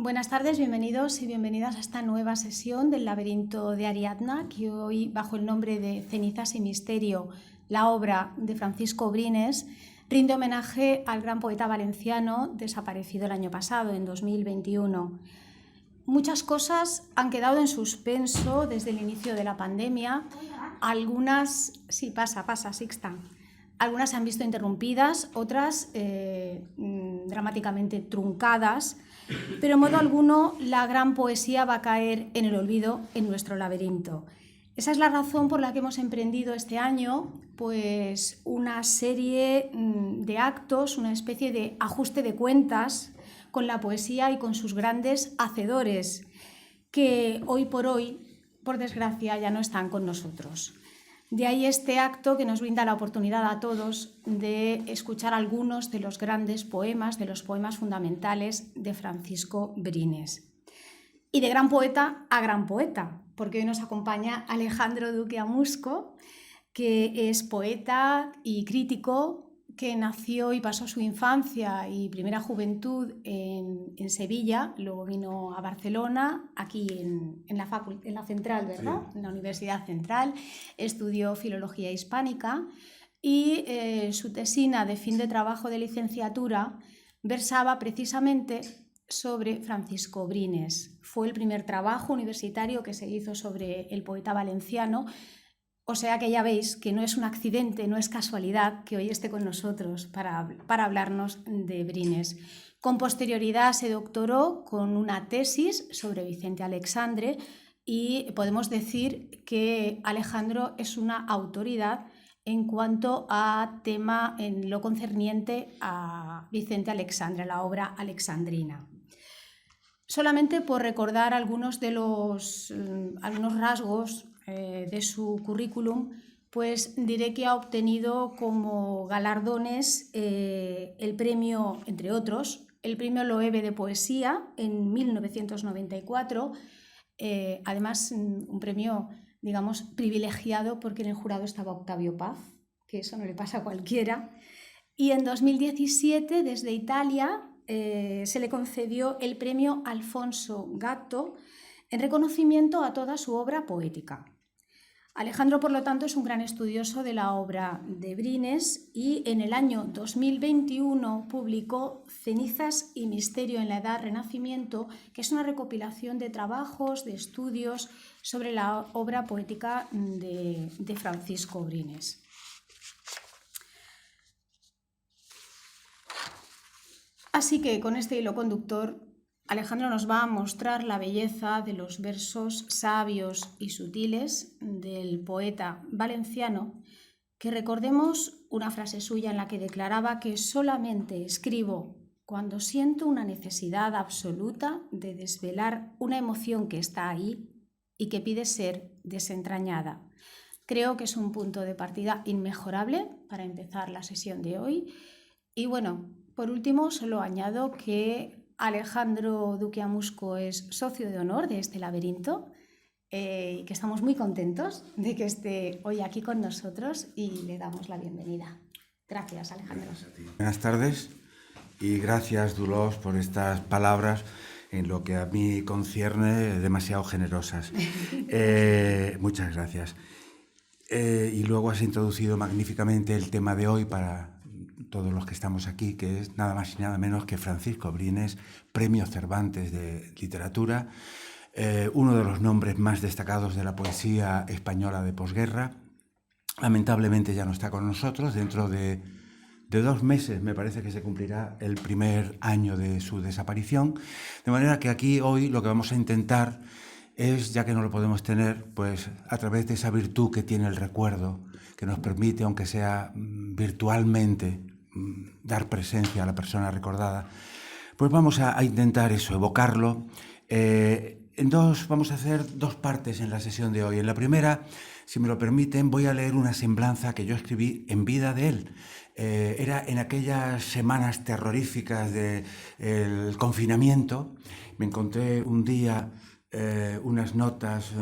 Buenas tardes, bienvenidos y bienvenidas a esta nueva sesión del Laberinto de Ariadna, que hoy, bajo el nombre de Cenizas y Misterio, la obra de Francisco Brines, rinde homenaje al gran poeta valenciano desaparecido el año pasado, en 2021. Muchas cosas han quedado en suspenso desde el inicio de la pandemia. Algunas, sí, pasa, Sixta. Algunas se han visto interrumpidas, otras dramáticamente truncadas, pero en modo alguno la gran poesía va a caer en el olvido en nuestro laberinto. Esa es la razón por la que hemos emprendido este año pues, una serie de actos, una especie de ajuste de cuentas con la poesía y con sus grandes hacedores, que hoy, por desgracia, ya no están con nosotros. De ahí este acto que nos brinda la oportunidad a todos de escuchar algunos de los grandes poemas, de los poemas fundamentales de Francisco Brines. Y de gran poeta a gran poeta, porque hoy nos acompaña Alejandro Duque Amusco, que es poeta y crítico, que nació y pasó su infancia y primera juventud en Sevilla, luego vino a Barcelona, aquí en la Central, ¿verdad? Sí. En la Universidad Central, estudió Filología Hispánica y su tesina de fin de trabajo de licenciatura versaba precisamente sobre Francisco Brines. Fue el primer trabajo universitario que se hizo sobre el poeta valenciano. O sea que ya veis que no es un accidente, no es casualidad que hoy esté con nosotros para hablarnos de Brines. Con posterioridad se doctoró con una tesis sobre Vicente Aleixandre y podemos decir que Alejandro es una autoridad en cuanto a tema en lo concerniente a Vicente Aleixandre, la obra alexandrina. Solamente por recordar algunos rasgos de su currículum, pues diré que ha obtenido como galardones el premio, entre otros, el premio Loewe de Poesía en 1994, además un premio, digamos, privilegiado porque en el jurado estaba Octavio Paz, que eso no le pasa a cualquiera, y en 2017 desde Italia se le concedió el premio Alfonso Gatto en reconocimiento a toda su obra poética. Alejandro, por lo tanto, es un gran estudioso de la obra de Brines y en el año 2021 publicó Cenizas y Misterio en la Edad Renacimiento, que es una recopilación de trabajos, de estudios sobre la obra poética de Francisco Brines. Así que con este hilo conductor, Alejandro nos va a mostrar la belleza de los versos sabios y sutiles del poeta valenciano, que recordemos una frase suya en la que declaraba que solamente escribo cuando siento una necesidad absoluta de desvelar una emoción que está ahí y que pide ser desentrañada. Creo que es un punto de partida inmejorable para empezar la sesión de hoy. Y bueno, por último, solo añado que Alejandro Duque Amusco es socio de honor de este laberinto y que estamos muy contentos de que esté hoy aquí con nosotros y le damos la bienvenida. Gracias, Alejandro. Gracias a ti. Buenas tardes y gracias, Dolors, por estas palabras en lo que a mí concierne demasiado generosas. Muchas gracias. Y luego has introducido magníficamente el tema de hoy para todos los que estamos aquí, que es nada más y nada menos que Francisco Brines, Premio Cervantes de Literatura, uno de los nombres más destacados de la poesía española de posguerra. Lamentablemente ya no está con nosotros. Dentro de 2 meses me parece que se cumplirá el primer año de su desaparición, de manera que aquí hoy lo que vamos a intentar es, ya que no lo podemos tener, pues a través de esa virtud que tiene el recuerdo, que nos permite, aunque sea virtualmente, dar presencia a la persona recordada, pues vamos a intentar eso, evocarlo. Vamos a hacer 2 partes en la sesión de hoy. En la primera, si me lo permiten, voy a leer una semblanza que yo escribí en vida de él. Era en aquellas semanas terroríficas del confinamiento. Me encontré un día unas notas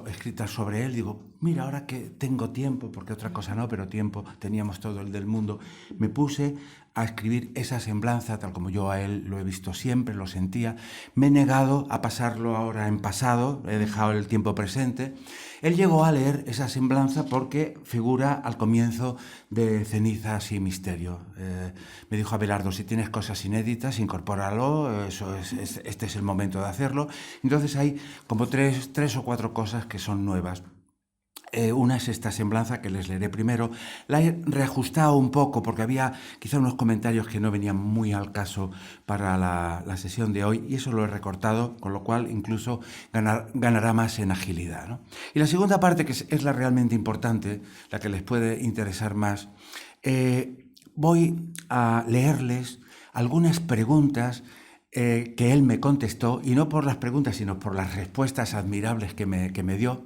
escritas sobre él. Digo, mira, ahora que tengo tiempo, porque otra cosa no, pero tiempo teníamos todo el del mundo, me puse a escribir esa semblanza, tal como yo a él lo he visto siempre, lo sentía. Me he negado a pasarlo ahora en pasado, he dejado el tiempo presente. Él llegó a leer esa semblanza porque figura al comienzo de Cenizas y Misterio. Me dijo: Abelardo, si tienes cosas inéditas, incorpóralo, este es el momento de hacerlo. Entonces hay como tres o cuatro cosas que son nuevas. Una es esta semblanza que les leeré primero. La he reajustado un poco porque había quizá unos comentarios que no venían muy al caso para la sesión de hoy, y eso lo he recortado, con lo cual incluso ganará más en agilidad, ¿no? Y la segunda parte, que es la realmente importante, la que les puede interesar más, voy a leerles algunas preguntas que él me contestó, y no por las preguntas, sino por las respuestas admirables que me dio.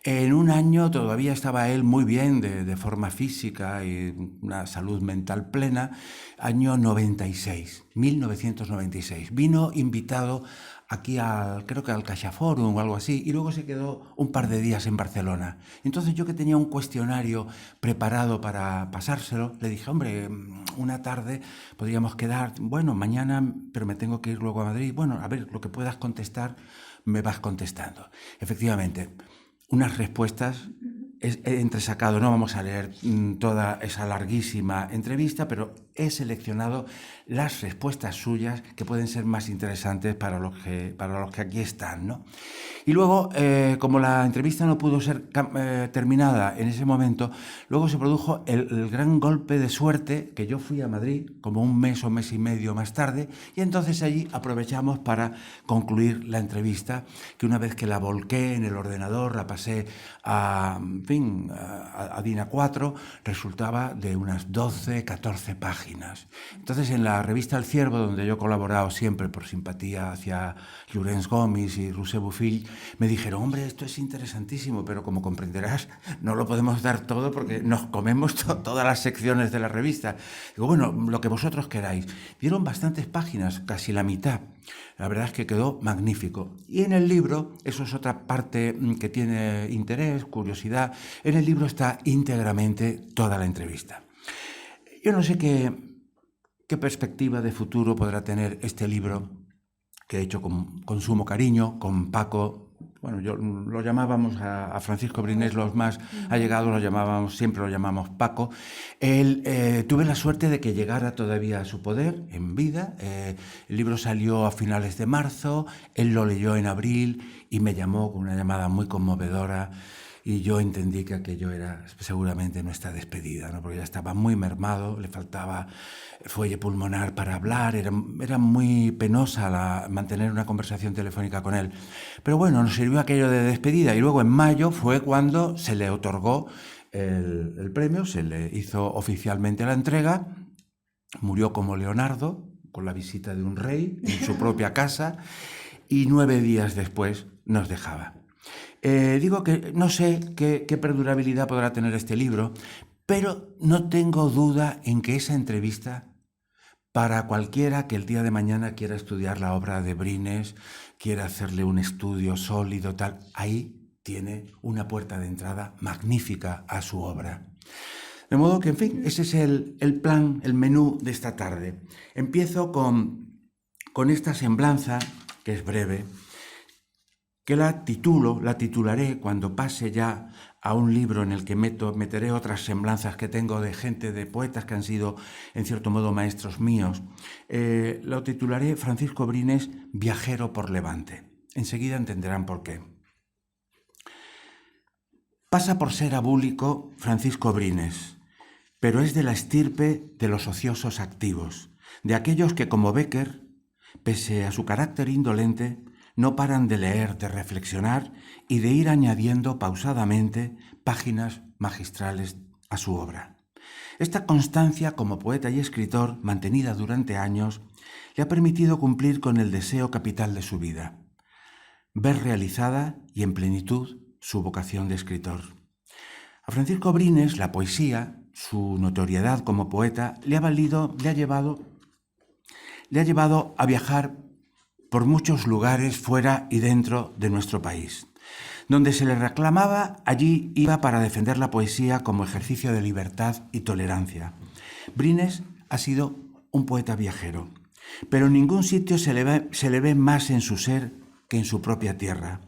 En un año todavía estaba él muy bien de forma física y una salud mental plena, año 1996. Vino invitado aquí creo que al CaixaForum o algo así, y luego se quedó un par de días en Barcelona. Entonces yo, que tenía un cuestionario preparado para pasárselo, le dije: hombre, una tarde podríamos quedar, bueno, mañana, pero me tengo que ir luego a Madrid. Bueno, a ver, lo que puedas contestar, me vas contestando. Efectivamente, unas respuestas he entresacado, no vamos a leer toda esa larguísima entrevista, pero he seleccionado las respuestas suyas que pueden ser más interesantes para los que aquí están, ¿no? Y luego, como la entrevista no pudo ser terminada en ese momento, luego se produjo el gran golpe de suerte, que yo fui a Madrid como un mes o mes y medio más tarde, y entonces allí aprovechamos para concluir la entrevista, que una vez que la volqué en el ordenador, la pasé a DIN A4, resultaba de unas 12, 14 páginas. Entonces, en la revista El Ciervo, donde yo he colaborado siempre por simpatía hacia Llorenç Gomis y Roser Bofill, me dijeron: hombre, esto es interesantísimo, pero como comprenderás, no lo podemos dar todo porque nos comemos todas las secciones de la revista. Digo: bueno, lo que vosotros queráis. Dieron bastantes páginas, casi la mitad. La verdad es que quedó magnífico. Y en el libro, eso es otra parte que tiene interés, curiosidad, en el libro está íntegramente toda la entrevista. Yo no sé qué perspectiva de futuro podrá tener este libro, que he hecho con sumo cariño, con Paco. Bueno, lo llamábamos a Francisco Brines, los más allegados siempre lo llamamos Paco. Tuve la suerte de que llegara todavía a su poder en vida. El libro salió a finales de marzo, él lo leyó en abril y me llamó con una llamada muy conmovedora. Y yo entendí que aquello era seguramente nuestra despedida, ¿no? Porque ya estaba muy mermado, le faltaba fuelle pulmonar para hablar, era muy penosa mantener una conversación telefónica con él. Pero bueno, nos sirvió aquello de despedida, y luego en mayo fue cuando se le otorgó el premio, se le hizo oficialmente la entrega. Murió como Leonardo, con la visita de un rey en su propia casa, y 9 días después nos dejaba. Digo que no sé qué perdurabilidad podrá tener este libro, pero no tengo duda en que esa entrevista, para cualquiera que el día de mañana quiera estudiar la obra de Brines, quiera hacerle un estudio sólido, tal, ahí tiene una puerta de entrada magnífica a su obra. De modo que, en fin, ese es el plan, el menú de esta tarde. Empiezo con esta semblanza, que es breve, que la titularé cuando pase ya a un libro en el que meteré otras semblanzas que tengo de gente, de poetas que han sido, en cierto modo, maestros míos. Lo titularé Francisco Brines, viajero por Levante. Enseguida entenderán por qué. Pasa por ser abúlico Francisco Brines, pero es de la estirpe de los ociosos activos, de aquellos que, como Bécquer, pese a su carácter indolente, no paran de leer, de reflexionar y de ir añadiendo pausadamente páginas magistrales a su obra. Esta constancia como poeta y escritor, mantenida durante años, le ha permitido cumplir con el deseo capital de su vida: ver realizada y en plenitud su vocación de escritor. A Francisco Brines la poesía, su notoriedad como poeta, le ha llevado a viajar por muchos lugares fuera y dentro de nuestro país. Donde se le reclamaba, allí iba para defender la poesía como ejercicio de libertad y tolerancia. Brines ha sido un poeta viajero, pero en ningún sitio se le ve más en su ser que en su propia tierra.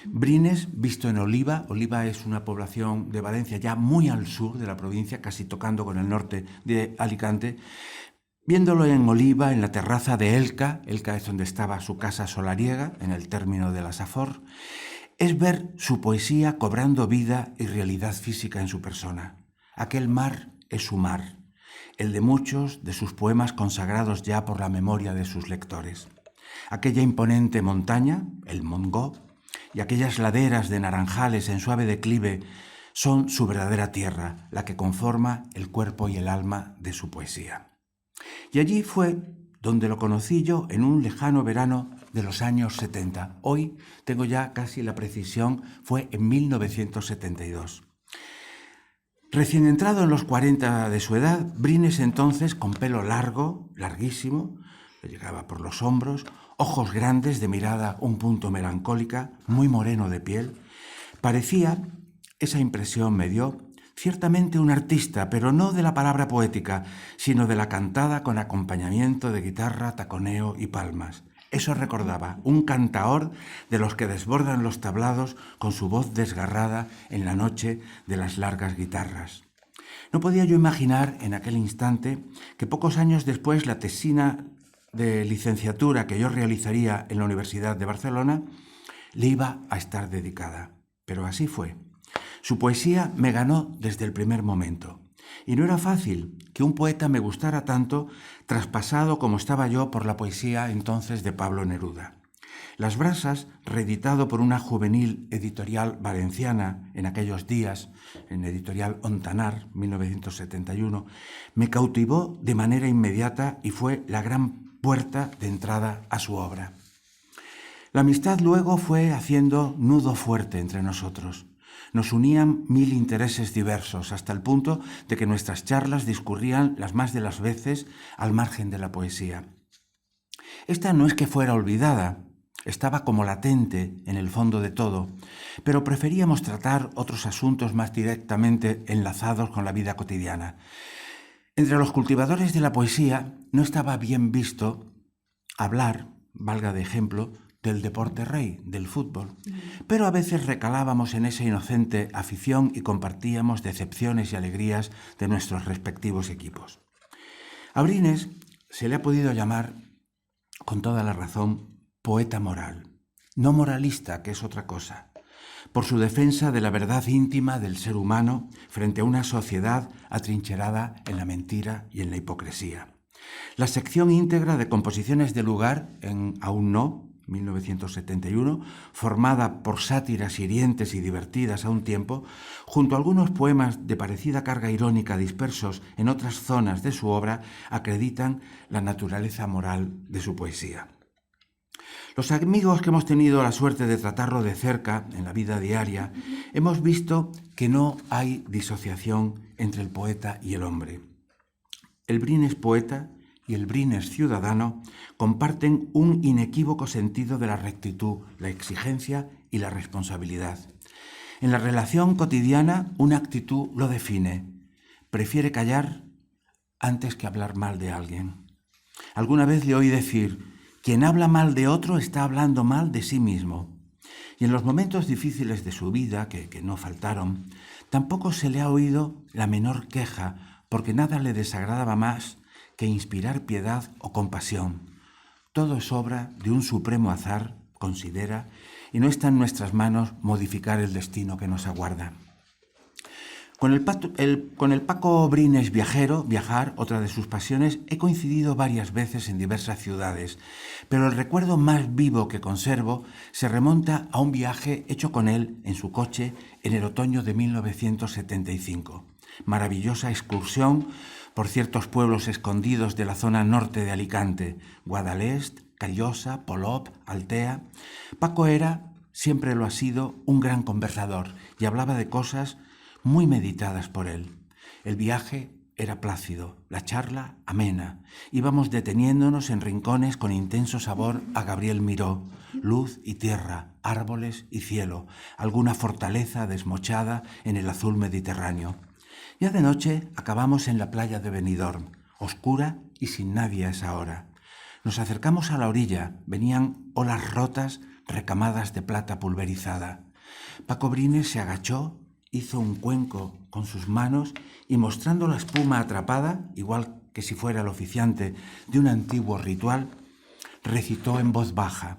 Brines, visto en Oliva, Oliva es una población de Valencia ya muy al sur de la provincia, casi tocando con el norte de Alicante, viéndolo en Oliva, en la terraza de Elca es donde estaba su casa solariega, en el término de la Safor, es ver su poesía cobrando vida y realidad física en su persona. Aquel mar es su mar, el de muchos de sus poemas consagrados ya por la memoria de sus lectores. Aquella imponente montaña, el Montgó, y aquellas laderas de naranjales en suave declive son su verdadera tierra, la que conforma el cuerpo y el alma de su poesía. Y allí fue donde lo conocí yo en un lejano verano de los años 70. Hoy tengo ya casi la precisión, fue en 1972. Recién entrado en los 40 de su edad, Brines entonces, con pelo largo, larguísimo, le llegaba por los hombros, ojos grandes de mirada un punto melancólica, muy moreno de piel, parecía, esa impresión me dio, ciertamente un artista, pero no de la palabra poética, sino de la cantada con acompañamiento de guitarra, taconeo y palmas. Eso recordaba, un cantaor de los que desbordan los tablados con su voz desgarrada en la noche de las largas guitarras. No podía yo imaginar en aquel instante que pocos años después la tesina de licenciatura que yo realizaría en la Universidad de Barcelona le iba a estar dedicada. Pero así fue. Su poesía me ganó desde el primer momento. Y no era fácil que un poeta me gustara tanto, traspasado como estaba yo por la poesía entonces de Pablo Neruda. Las Brasas, reeditado por una juvenil editorial valenciana en aquellos días, en editorial Ontanar, 1971, me cautivó de manera inmediata y fue la gran puerta de entrada a su obra. La amistad luego fue haciendo nudo fuerte entre nosotros. Nos unían 1000 intereses diversos, hasta el punto de que nuestras charlas discurrían las más de las veces al margen de la poesía. Esta no es que fuera olvidada, estaba como latente en el fondo de todo, pero preferíamos tratar otros asuntos más directamente enlazados con la vida cotidiana. Entre los cultivadores de la poesía no estaba bien visto hablar, valga de ejemplo, del deporte rey, del fútbol. Pero a veces recalábamos en esa inocente afición y compartíamos decepciones y alegrías de nuestros respectivos equipos. A Brines se le ha podido llamar, con toda la razón, poeta moral, no moralista, que es otra cosa, por su defensa de la verdad íntima del ser humano frente a una sociedad atrincherada en la mentira y en la hipocresía. La sección íntegra de Composiciones de lugar, en Aún no, 1971, formada por sátiras hirientes y divertidas a un tiempo, junto a algunos poemas de parecida carga irónica dispersos en otras zonas de su obra, acreditan la naturaleza moral de su poesía. Los amigos que hemos tenido la suerte de tratarlo de cerca en la vida diaria, hemos visto que no hay disociación entre el poeta y el hombre. El Brines poeta y el Brines ciudadano comparten un inequívoco sentido de la rectitud, la exigencia y la responsabilidad. En la relación cotidiana, una actitud lo define. Prefiere callar antes que hablar mal de alguien. Alguna vez le oí decir: quien habla mal de otro está hablando mal de sí mismo. Y en los momentos difíciles de su vida, que no faltaron, tampoco se le ha oído la menor queja, porque nada le desagradaba más que inspirar piedad o compasión. Todo es obra de un supremo azar, considera, y no está en nuestras manos modificar el destino que nos aguarda. Con el Paco Brines viajero, viajar, otra de sus pasiones, he coincidido varias veces en diversas ciudades, pero el recuerdo más vivo que conservo se remonta a un viaje hecho con él en su coche en el otoño de 1975. Maravillosa excursión por ciertos pueblos escondidos de la zona norte de Alicante, Guadalest, Callosa, Polop, Altea. Paco era, siempre lo ha sido, un gran conversador y hablaba de cosas muy meditadas por él. El viaje era plácido, la charla amena. Íbamos deteniéndonos en rincones con intenso sabor a Gabriel Miró, luz y tierra, árboles y cielo, alguna fortaleza desmochada en el azul mediterráneo. Ya de noche acabamos en la playa de Benidorm, oscura y sin nadie a esa hora. Nos acercamos a la orilla, venían olas rotas recamadas de plata pulverizada. Paco Brines se agachó, hizo un cuenco con sus manos y mostrando la espuma atrapada, igual que si fuera el oficiante de un antiguo ritual, recitó en voz baja: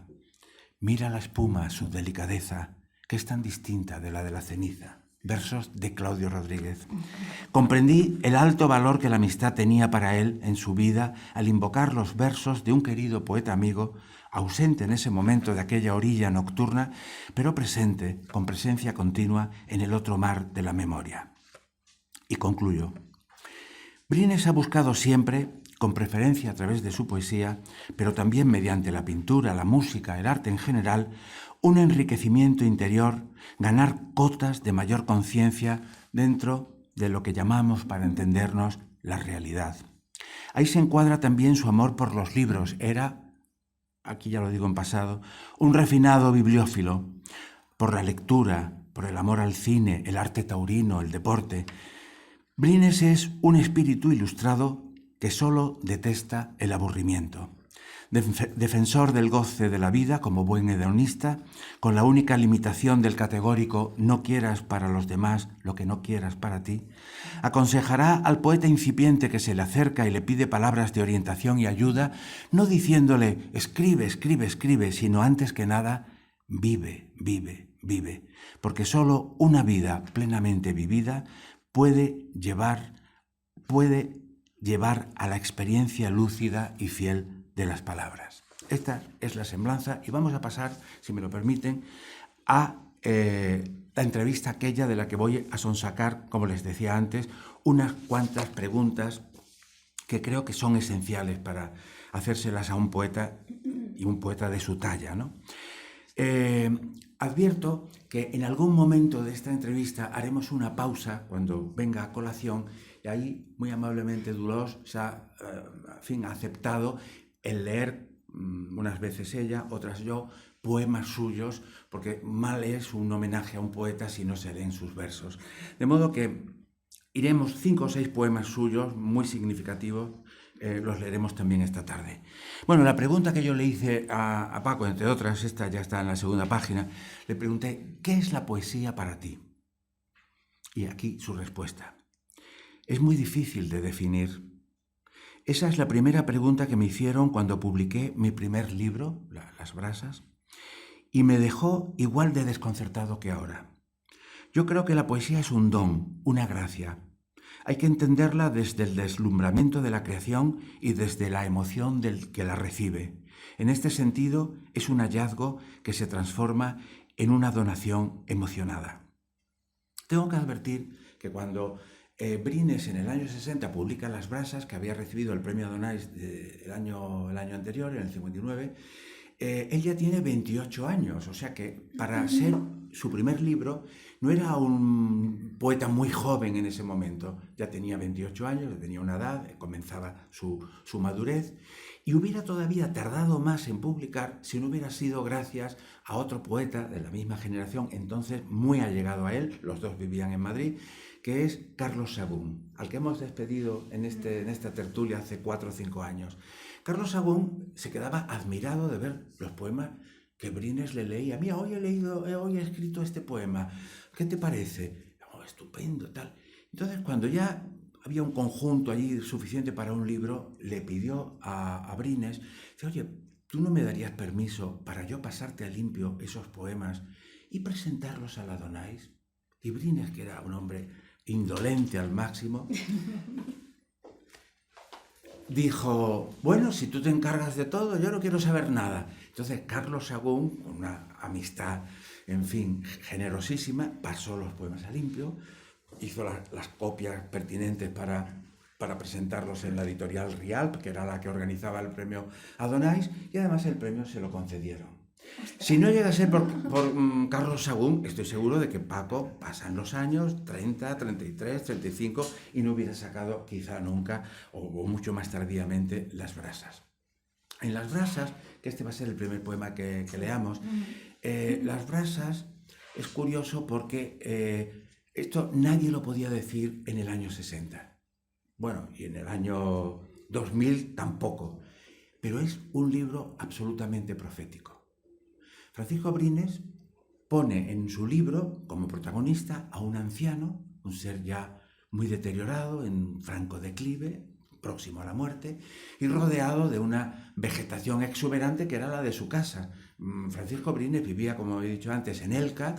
«Mira la espuma, su delicadeza, que es tan distinta de la ceniza». Versos de Claudio Rodríguez. Comprendí el alto valor que la amistad tenía para él en su vida al invocar los versos de un querido poeta amigo, ausente en ese momento de aquella orilla nocturna, pero presente, con presencia continua, en el otro mar de la memoria. Y concluyo. Brines ha buscado siempre, con preferencia a través de su poesía, pero también mediante la pintura, la música, el arte en general, un enriquecimiento interior, ganar cotas de mayor conciencia dentro de lo que llamamos, para entendernos, la realidad. Ahí se encuadra también su amor por los libros. Era, aquí ya lo digo en pasado, un refinado bibliófilo, por la lectura, por el amor al cine, el arte taurino, el deporte. Brines es un espíritu ilustrado que solo detesta el aburrimiento. Defensor del goce de la vida como buen hedonista, con la única limitación del categórico «no quieras para los demás lo que no quieras para ti», aconsejará al poeta incipiente que se le acerca y le pide palabras de orientación y ayuda, no diciéndole «escribe, escribe, escribe», sino antes que nada «vive, vive, vive», porque solo una vida plenamente vivida puede llevar a la experiencia lúcida y fiel de las palabras. Esta es la semblanza y vamos a pasar, si me lo permiten, a la entrevista aquella de la que voy a sonsacar, como les decía antes, unas cuantas preguntas que creo que son esenciales para hacérselas a un poeta y un poeta de su talla, ¿no? Advierto que en algún momento de esta entrevista haremos una pausa cuando venga a colación y ahí muy amablemente Dulós se ha aceptado el leer unas veces ella, otras yo, poemas suyos, porque mal es un homenaje a un poeta si no se leen sus versos. De modo que iremos 5 o 6 poemas suyos muy significativos, los leeremos también esta tarde. Bueno, la pregunta que yo le hice a Paco, entre otras, esta ya está en la segunda página, le pregunté: ¿qué es la poesía para ti? Y aquí su respuesta: es muy difícil de definir. Esa es la primera pregunta que me hicieron cuando publiqué mi primer libro, Las brasas, y me dejó igual de desconcertado que ahora. Yo creo que la poesía es un don, una gracia. Hay que entenderla desde el deslumbramiento de la creación y desde la emoción del que la recibe. En este sentido, es un hallazgo que se transforma en una donación emocionada. Tengo que advertir que cuando Brines en el año 60 publica Las brasas, que había recibido el premio Adonais el año anterior, en el 59, él ya tiene 28 años, o sea que para ser su primer libro no era un poeta muy joven en ese momento, ya tenía 28 años, tenía una edad, comenzaba su madurez, y hubiera todavía tardado más en publicar si no hubiera sido gracias a otro poeta de la misma generación, entonces muy allegado a él, los dos vivían en Madrid, que es Carlos Sagún, al que hemos despedido en esta tertulia hace 4 o 5 años. Carlos Sagún se quedaba admirado de ver los poemas que Brines le leía. Mira, hoy he escrito este poema, ¿qué te parece? Oh, estupendo, tal. Entonces, cuando ya había un conjunto allí suficiente para un libro, le pidió a Brines, dice: oye, ¿tú no me darías permiso para yo pasarte a limpio esos poemas y presentarlos a la Adonais? Y Brines, que era un hombre indolente al máximo, dijo: bueno, si tú te encargas de todo, yo no quiero saber nada. Entonces Carlos Sagún, con una amistad, en fin, generosísima, pasó los poemas a limpio, hizo las copias pertinentes para presentarlos en la editorial Rialp, que era la que organizaba el premio Adonais, y además el premio se lo concedieron. Si no llega a ser por Carlos Sagún, estoy seguro de que Paco pasan los años 30, 33, 35 y no hubiera sacado quizá nunca o mucho más tardíamente Las brasas. En Las brasas, que este va a ser el primer poema que leamos, Las brasas es curioso porque esto nadie lo podía decir en el año 60. Bueno, y en el año 2000 tampoco. Pero es un libro absolutamente profético. Francisco Brines pone en su libro como protagonista a un anciano, un ser ya muy deteriorado, en franco declive, próximo a la muerte, y rodeado de una vegetación exuberante que era la de su casa. Francisco Brines vivía, como he dicho antes, en Elca,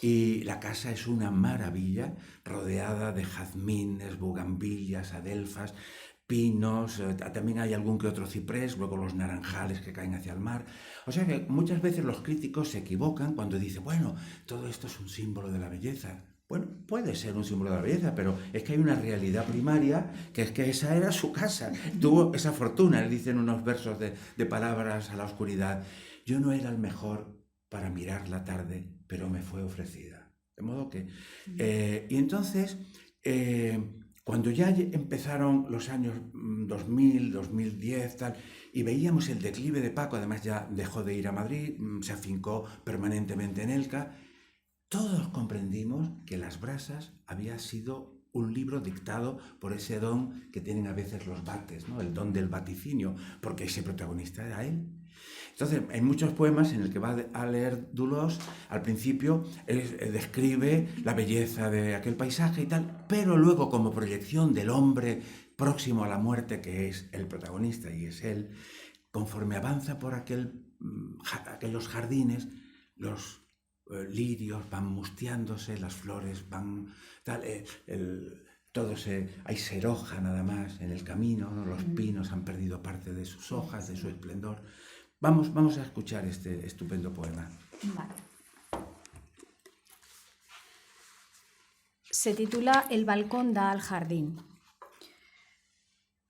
y la casa es una maravilla, rodeada de jazmines, bugambillas, adelfas, pinos, también hay algún que otro ciprés, luego los naranjales que caen hacia el mar. O sea que muchas veces los críticos se equivocan cuando dicen, bueno, todo esto es un símbolo de la belleza. Bueno, puede ser un símbolo de la belleza, pero es que hay una realidad primaria, que es que esa era su casa. Tuvo esa fortuna, él dice en unos versos de Palabras a la oscuridad, yo no era el mejor para mirar la tarde, pero me fue ofrecida. De modo que... y entonces, cuando ya empezaron los años 2000, 2010, tal, y veíamos el declive de Paco, además ya dejó de ir a Madrid, se afincó permanentemente en Elca, todos comprendimos que Las brasas había sido un libro dictado por ese don que tienen a veces los vates, ¿no? El don del vaticinio, porque ese protagonista era él. Entonces, hay muchos poemas en el que va a leer Dulós, al principio describe la belleza de aquel paisaje y tal, pero luego como proyección del hombre próximo a la muerte, que es el protagonista y es él, conforme avanza por aquellos jardines, los lirios van mustiándose, las flores van... tal, hay seroja nada más en el camino, ¿no? Los pinos han perdido parte de sus hojas, de su esplendor. Vamos a escuchar este estupendo poema. Vale. Se titula El balcón da al jardín.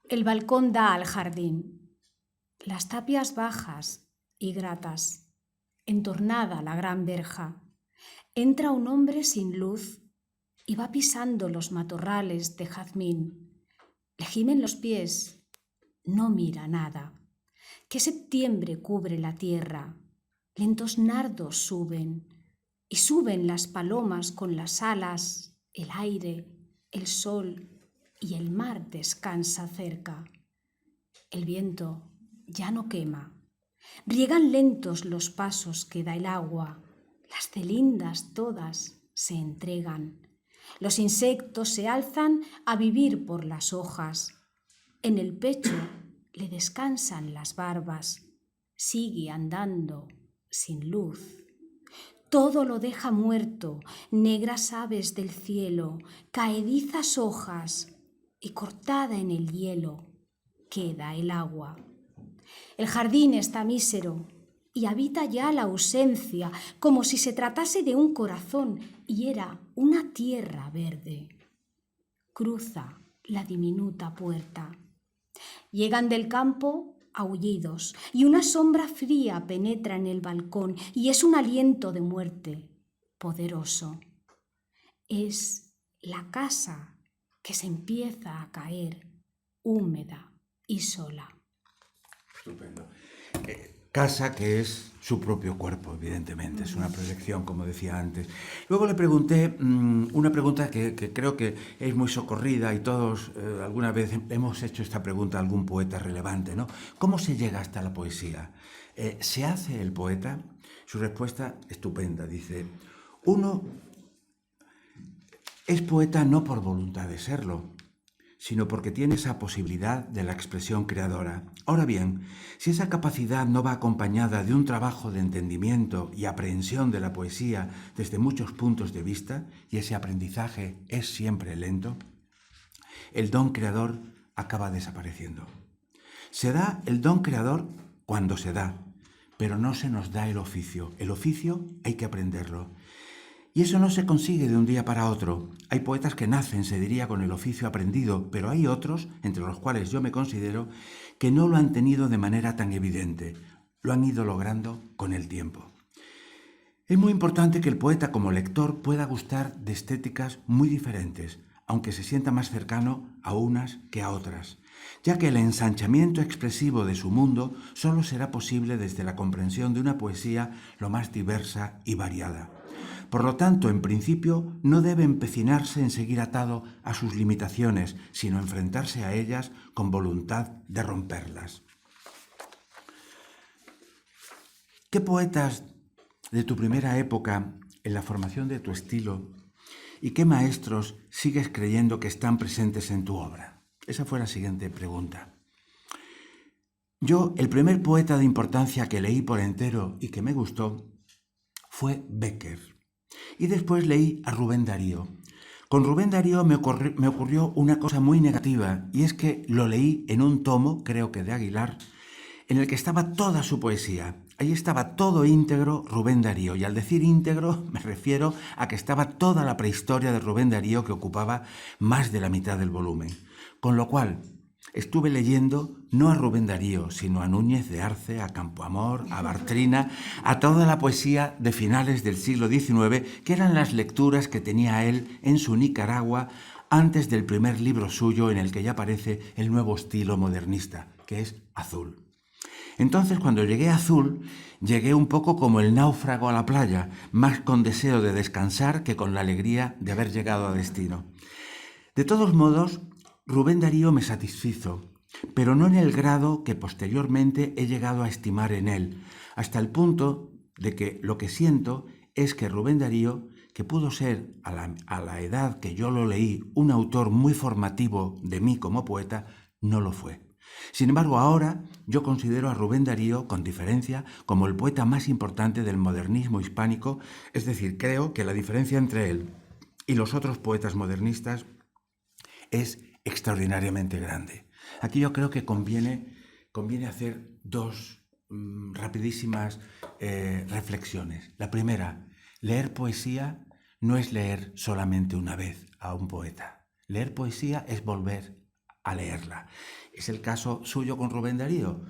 El balcón da al jardín. Las tapias bajas y gratas. Entornada la gran verja, entra un hombre sin luz y va pisando los matorrales de jazmín. Le gimen los pies, no mira nada. Que septiembre cubre la tierra, lentos nardos suben, y suben las palomas con las alas, el aire, el sol y el mar descansa cerca. El viento ya no quema. Riegan lentos los pasos que da el agua, las celindas todas se entregan, los insectos se alzan a vivir por las hojas, en el pecho le descansan las barbas, sigue andando sin luz. Todo lo deja muerto, negras aves del cielo, caedizas hojas, y cortada en el hielo queda el agua. El jardín está mísero y habita ya la ausencia, como si se tratase de un corazón y era una tierra verde. Cruza la diminuta puerta. Llegan del campo aullidos y una sombra fría penetra en el balcón y es un aliento de muerte poderoso. Es la casa que se empieza a caer, húmeda y sola. Estupendo. Casa que es su propio cuerpo, evidentemente, es una proyección, como decía antes. Luego le pregunté una pregunta que creo que es muy socorrida y todos alguna vez hemos hecho esta pregunta a algún poeta relevante, ¿no? ¿Cómo se llega hasta la poesía? ¿Se hace el poeta? Su respuesta estupenda, dice, uno es poeta no por voluntad de serlo, sino porque tiene esa posibilidad de la expresión creadora. Ahora bien, si esa capacidad no va acompañada de un trabajo de entendimiento y aprehensión de la poesía desde muchos puntos de vista, y ese aprendizaje es siempre lento, el don creador acaba desapareciendo. Se da el don creador cuando se da, pero no se nos da el oficio. El oficio hay que aprenderlo. Y eso no se consigue de un día para otro. Hay poetas que nacen, se diría, con el oficio aprendido, pero hay otros, entre los cuales yo me considero, que no lo han tenido de manera tan evidente. Lo han ido logrando con el tiempo. Es muy importante que el poeta como lector pueda gustar de estéticas muy diferentes, aunque se sienta más cercano a unas que a otras. ya que el ensanchamiento expresivo de su mundo solo será posible desde la comprensión de una poesía lo más diversa y variada. Por lo tanto, en principio, no debe empecinarse en seguir atado a sus limitaciones, sino enfrentarse a ellas con voluntad de romperlas. ¿Qué poetas de tu primera época en la formación de tu estilo y qué maestros sigues creyendo que están presentes en tu obra? Esa fue la siguiente pregunta. Yo, el primer poeta de importancia que leí por entero y que me gustó fue Bécquer. Y después leí a Rubén Darío. Con Rubén Darío me ocurrió una cosa muy negativa, y es que lo leí en un tomo, creo que de Aguilar, en el que estaba toda su poesía. Ahí estaba todo íntegro Rubén Darío, y al decir íntegro me refiero a que estaba toda la prehistoria de Rubén Darío, que ocupaba más de la mitad del volumen. Con lo cual, estuve leyendo no a Rubén Darío, sino a Núñez de Arce, a Campoamor, a Bartrina, a toda la poesía de finales del siglo XIX, que eran las lecturas que tenía él en su Nicaragua antes del primer libro suyo en el que ya aparece el nuevo estilo modernista, que es Azul. Entonces, cuando llegué a Azul, llegué un poco como el náufrago a la playa, más con deseo de descansar que con la alegría de haber llegado a destino. De todos modos, Rubén Darío me satisfizo, pero no en el grado que posteriormente he llegado a estimar en él, hasta el punto de que lo que siento es que Rubén Darío, que pudo ser a la edad que yo lo leí un autor muy formativo de mí como poeta, no lo fue. Sin embargo, ahora yo considero a Rubén Darío, con diferencia, como el poeta más importante del modernismo hispánico, es decir, creo que la diferencia entre él y los otros poetas modernistas es extraordinariamente grande. Aquí yo creo que conviene hacer dos rapidísimas reflexiones. La primera, leer poesía no es leer solamente una vez a un poeta. Leer poesía es volver a leerla. Es el caso suyo con Rubén Darío.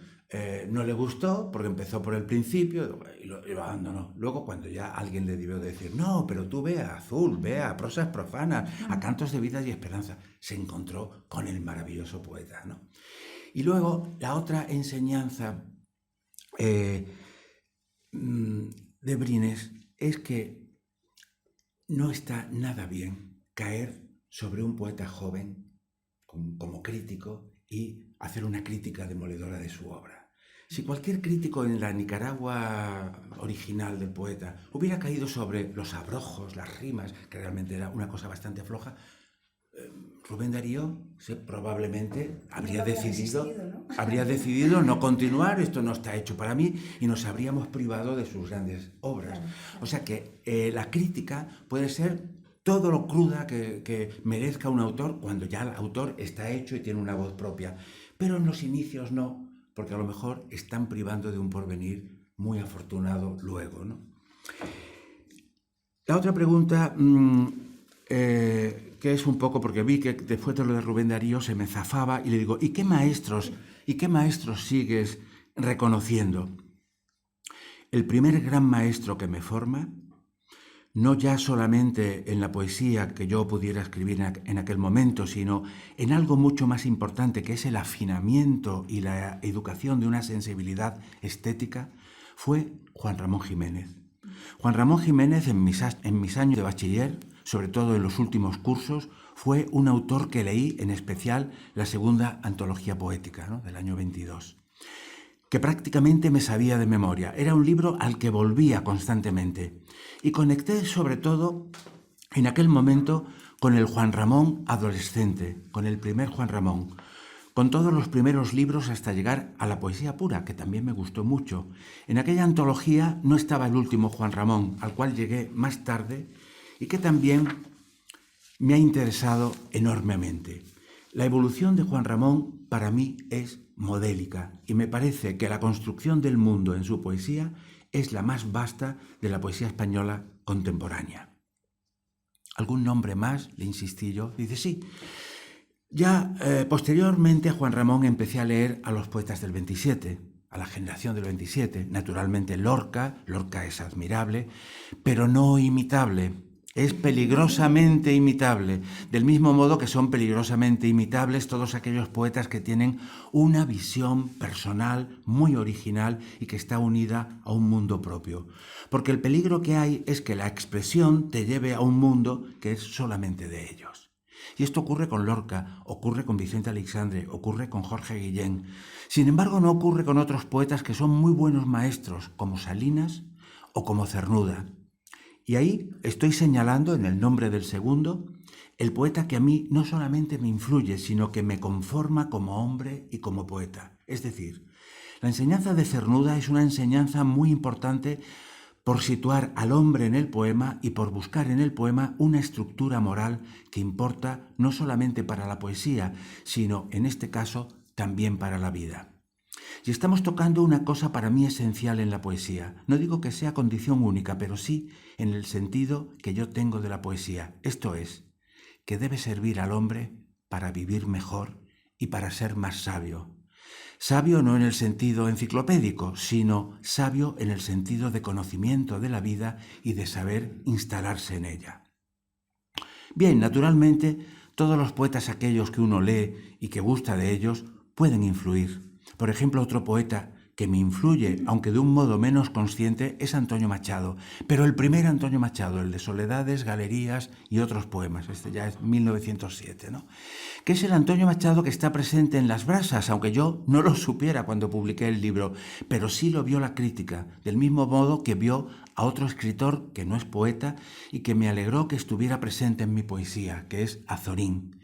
No le gustó porque empezó por el principio y lo abandonó. Luego, cuando ya alguien le debió decir, no, pero tú ve a Azul, ve a Prosas Profanas, a Cantos de Vida y Esperanza, se encontró con el maravilloso poeta, ¿no? Y luego, la otra enseñanza de Brines es que no está nada bien caer sobre un poeta joven como crítico y hacer una crítica demoledora de su obra. Si cualquier crítico en la Nicaragua original del poeta hubiera caído sobre los abrojos, las rimas, que realmente era una cosa bastante floja, Rubén Darío probablemente habría decidido no continuar, esto no está hecho para mí, y nos habríamos privado de sus grandes obras. O sea que la crítica puede ser todo lo cruda que merezca un autor cuando ya el autor está hecho y tiene una voz propia. Pero en los inicios no, porque a lo mejor están privando de un porvenir muy afortunado luego, ¿no? La otra pregunta, que es un poco, porque vi que después de lo de Rubén Darío se me zafaba, y le digo, ¿y qué maestros sigues reconociendo? El primer gran maestro que me forma, no ya solamente en la poesía que yo pudiera escribir en aquel momento, sino en algo mucho más importante, que es el afinamiento y la educación de una sensibilidad estética, fue Juan Ramón Jiménez. Juan Ramón Jiménez, en mis años de bachiller, sobre todo en los últimos cursos, fue un autor que leí, en especial la segunda antología poética, ¿no?, del año 22. Que prácticamente me sabía de memoria. Era un libro al que volvía constantemente. Y conecté sobre todo en aquel momento con el Juan Ramón adolescente, con el primer Juan Ramón, con todos los primeros libros hasta llegar a la poesía pura, que también me gustó mucho. En aquella antología no estaba el último Juan Ramón, al cual llegué más tarde y que también me ha interesado enormemente. La evolución de Juan Ramón para mí es modélica y me parece que la construcción del mundo en su poesía es la más vasta de la poesía española contemporánea. ¿Algún nombre más?, le insistí yo. Dice, sí. Ya posteriormente a Juan Ramón empecé a leer a los poetas del 27, a la generación del 27. Naturalmente Lorca es admirable, pero no imitable. Es peligrosamente imitable, del mismo modo que son peligrosamente imitables todos aquellos poetas que tienen una visión personal muy original y que está unida a un mundo propio. Porque el peligro que hay es que la expresión te lleve a un mundo que es solamente de ellos. Y esto ocurre con Lorca, ocurre con Vicente Aleixandre, ocurre con Jorge Guillén. Sin embargo, no ocurre con otros poetas que son muy buenos maestros, como Salinas o como Cernuda. Y ahí estoy señalando, en el nombre del segundo, el poeta que a mí no solamente me influye, sino que me conforma como hombre y como poeta. Es decir, la enseñanza de Cernuda es una enseñanza muy importante por situar al hombre en el poema y por buscar en el poema una estructura moral que importa no solamente para la poesía, sino, en este caso, también para la vida. Y estamos tocando una cosa para mí esencial en la poesía. No digo que sea condición única, pero sí en el sentido que yo tengo de la poesía. Esto es, que debe servir al hombre para vivir mejor y para ser más sabio. Sabio no en el sentido enciclopédico, sino sabio en el sentido de conocimiento de la vida y de saber instalarse en ella. Bien, naturalmente, todos los poetas aquellos que uno lee y que gusta de ellos pueden influir. Por ejemplo, otro poeta que me influye, aunque de un modo menos consciente, es Antonio Machado. Pero el primer Antonio Machado, el de Soledades, Galerías y otros poemas, este ya es 1907, ¿no? Que es el Antonio Machado que está presente en Las Brasas, aunque yo no lo supiera cuando publiqué el libro, pero sí lo vio la crítica, del mismo modo que vio a otro escritor que no es poeta y que me alegró que estuviera presente en mi poesía, que es Azorín,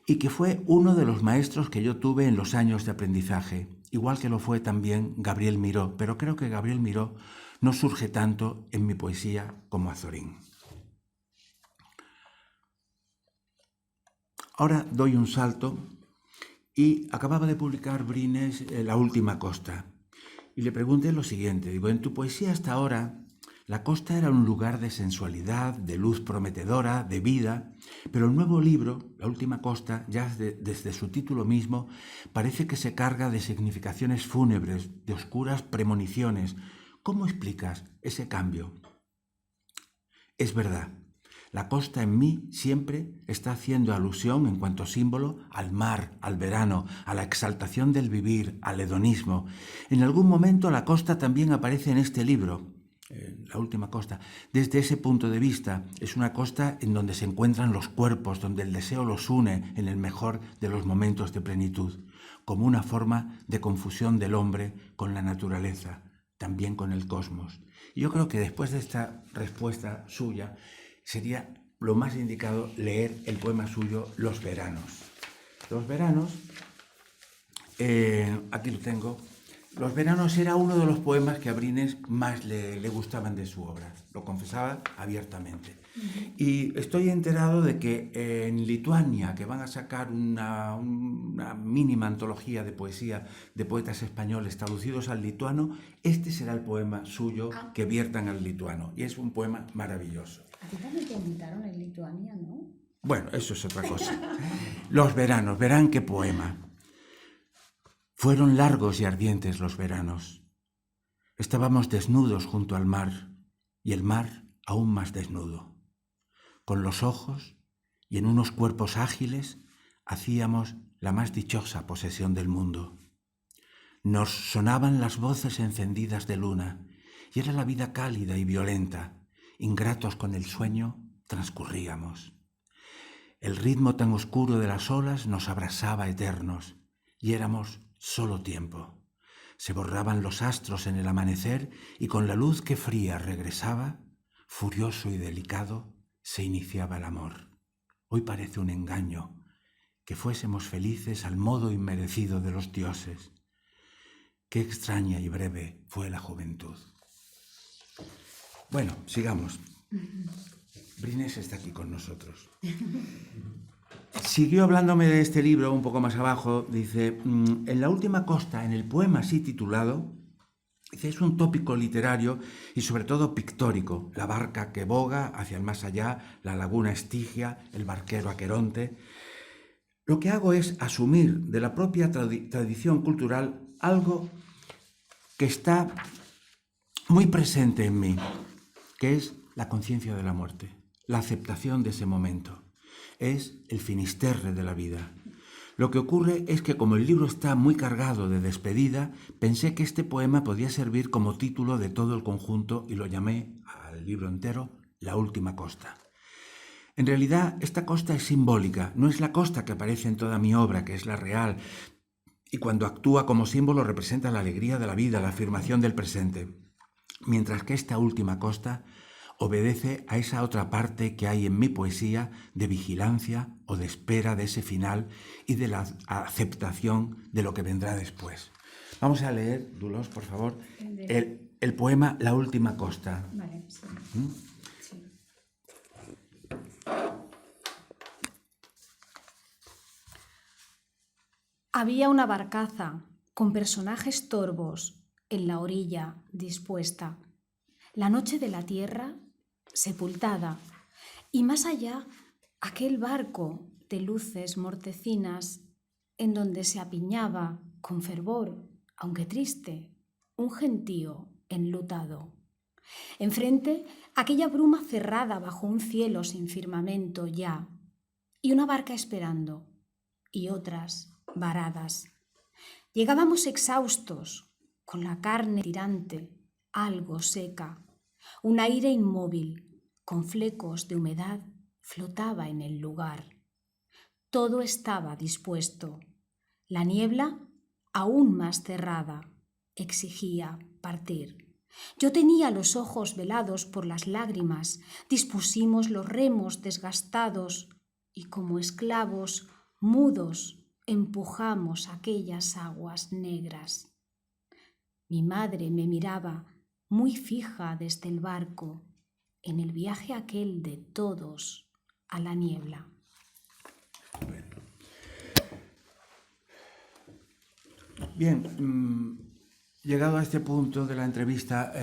y que fue uno de los maestros que yo tuve en los años de aprendizaje, igual que lo fue también Gabriel Miró, pero creo que Gabriel Miró no surge tanto en mi poesía como Azorín. Ahora doy un salto y acababa de publicar Brines La última costa y le pregunté lo siguiente, digo, en tu poesía hasta ahora la costa era un lugar de sensualidad, de luz prometedora, de vida, pero el nuevo libro, La última costa, ya desde su título mismo, parece que se carga de significaciones fúnebres, de oscuras premoniciones. ¿Cómo explicas ese cambio? Es verdad, la costa en mí siempre está haciendo alusión en cuanto símbolo al mar, al verano, a la exaltación del vivir, al hedonismo. En algún momento la costa también aparece en este libro, La última costa. Desde ese punto de vista, es una costa en donde se encuentran los cuerpos, donde el deseo los une en el mejor de los momentos de plenitud, como una forma de confusión del hombre con la naturaleza, también con el cosmos. Y yo creo que después de esta respuesta suya, sería lo más indicado leer el poema suyo, Los veranos. Los veranos, aquí lo tengo. Los veranos era uno de los poemas que a Brines más le gustaban de su obra, lo confesaba abiertamente. Y estoy enterado de que en Lituania, que van a sacar una mínima antología de poesía de poetas españoles traducidos al lituano, este será el poema suyo que viertan al lituano. Y es un poema maravilloso. A ti también te invitaron en Lituania, ¿no? Bueno, eso es otra cosa. Los veranos, verán qué poema. Fueron largos y ardientes los veranos. Estábamos desnudos junto al mar, y el mar aún más desnudo. Con los ojos y en unos cuerpos ágiles hacíamos la más dichosa posesión del mundo. Nos sonaban las voces encendidas de luna, y era la vida cálida y violenta. Ingratos con el sueño, transcurríamos. El ritmo tan oscuro de las olas nos abrasaba eternos, y éramos solo tiempo. Se borraban los astros en el amanecer y con la luz que fría regresaba, furioso y delicado, se iniciaba el amor. Hoy parece un engaño, que fuésemos felices al modo inmerecido de los dioses. Qué extraña y breve fue la juventud. Bueno, sigamos. Brines está aquí con nosotros. Siguió hablándome de este libro un poco más abajo. Dice, en La última costa, en el poema así titulado, dice, es un tópico literario y sobre todo pictórico. La barca que boga hacia el más allá, la laguna Estigia, el barquero Aqueronte. Lo que hago es asumir de la propia tradición cultural algo que está muy presente en mí, que es la conciencia de la muerte. la aceptación de ese momento. Es el finisterre de la vida. Lo que ocurre es que como el libro está muy cargado de despedida, pensé que este poema podía servir como título de todo el conjunto y lo llamé al libro entero La última costa. En realidad, esta costa es simbólica, no es la costa que aparece en toda mi obra, que es la real, y cuando actúa como símbolo representa la alegría de la vida, la afirmación del presente, mientras que esta última costa obedece a esa otra parte que hay en mi poesía de vigilancia o de espera de ese final y de la aceptación de lo que vendrá después. Vamos a leer, Dolors, por favor, el poema La última costa. Vale, sí. Sí. Había una barcaza con personajes torvos en la orilla dispuesta. La noche de la tierra sepultada, y más allá aquel barco de luces mortecinas en donde se apiñaba con fervor, aunque triste, un gentío enlutado. Enfrente aquella bruma cerrada bajo un cielo sin firmamento ya, y una barca esperando, y otras varadas. Llegábamos exhaustos, con la carne tirante, algo seca. Un aire inmóvil, con flecos de humedad, flotaba en el lugar. Todo estaba dispuesto. La niebla, aún más cerrada, exigía partir. Yo tenía los ojos velados por las lágrimas, dispusimos los remos desgastados y como esclavos mudos empujamos aquellas aguas negras. Mi madre me miraba muy fija desde el barco, en el viaje aquel de todos a la niebla. Bien, llegado a este punto de la entrevista,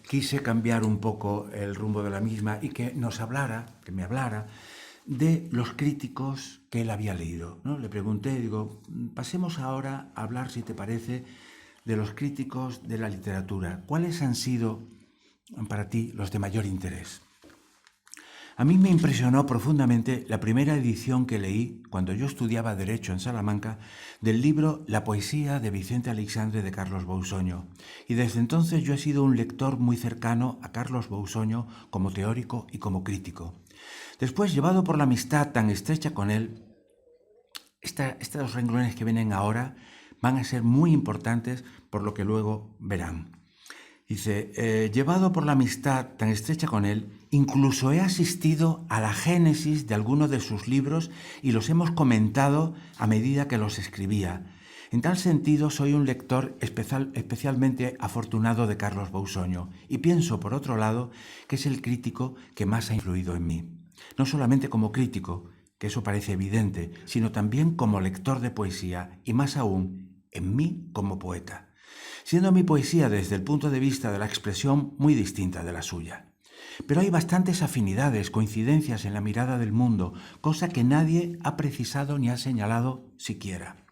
quise cambiar un poco el rumbo de la misma y que me hablara de los críticos que él había leído, ¿no? Le pregunté, digo, pasemos ahora a hablar, si te parece, de los críticos de la literatura. ¿Cuáles han sido para ti los de mayor interés? A mí me impresionó profundamente la primera edición que leí cuando yo estudiaba Derecho en Salamanca del libro La poesía de Vicente Aleixandre de Carlos Bousoño. Y desde entonces yo he sido un lector muy cercano a Carlos Bousoño como teórico y como crítico. Después, llevado por la amistad tan estrecha con él, estos renglones que vienen ahora van a ser muy importantes por lo que luego verán. Dice, llevado por la amistad tan estrecha con él, incluso he asistido a la génesis de algunos de sus libros y los hemos comentado a medida que los escribía. En tal sentido, soy un lector especialmente afortunado de Carlos Bousoño y pienso, por otro lado, que es el crítico que más ha influido en mí. No solamente como crítico, que eso parece evidente, sino también como lector de poesía y más aún en mí como poeta, siendo mi poesía desde el punto de vista de la expresión muy distinta de la suya. Pero hay bastantes afinidades, coincidencias en la mirada del mundo, cosa que nadie ha precisado ni ha señalado siquiera.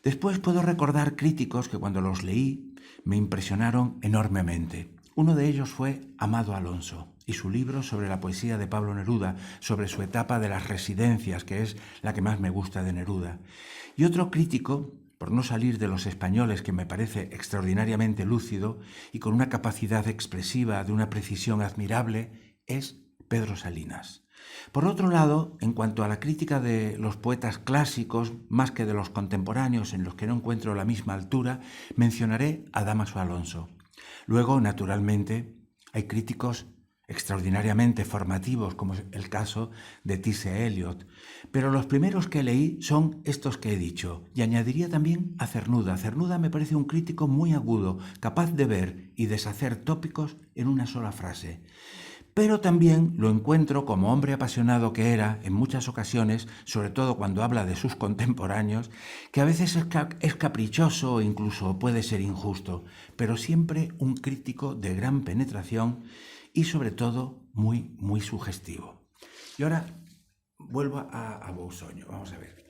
Después puedo recordar críticos que cuando los leí me impresionaron enormemente. Uno de ellos fue Amado Alonso y su libro sobre la poesía de Pablo Neruda, sobre su etapa de las residencias, que es la que más me gusta de Neruda. Y otro crítico, por no salir de los españoles, que me parece extraordinariamente lúcido y con una capacidad expresiva de una precisión admirable, es Pedro Salinas. Por otro lado, en cuanto a la crítica de los poetas clásicos, más que de los contemporáneos en los que no encuentro la misma altura, mencionaré a Dámaso Alonso. Luego, naturalmente, hay críticos extraordinariamente formativos, como es el caso de T.S. Eliot. Pero los primeros que leí son estos que he dicho, y añadiría también a Cernuda. Cernuda me parece un crítico muy agudo, capaz de ver y deshacer tópicos en una sola frase. Pero también lo encuentro, como hombre apasionado que era, en muchas ocasiones, sobre todo cuando habla de sus contemporáneos, que a veces es caprichoso o incluso puede ser injusto, pero siempre un crítico de gran penetración y sobre todo muy, muy sugestivo. Y ahora vuelvo a Bousoño, vamos a ver.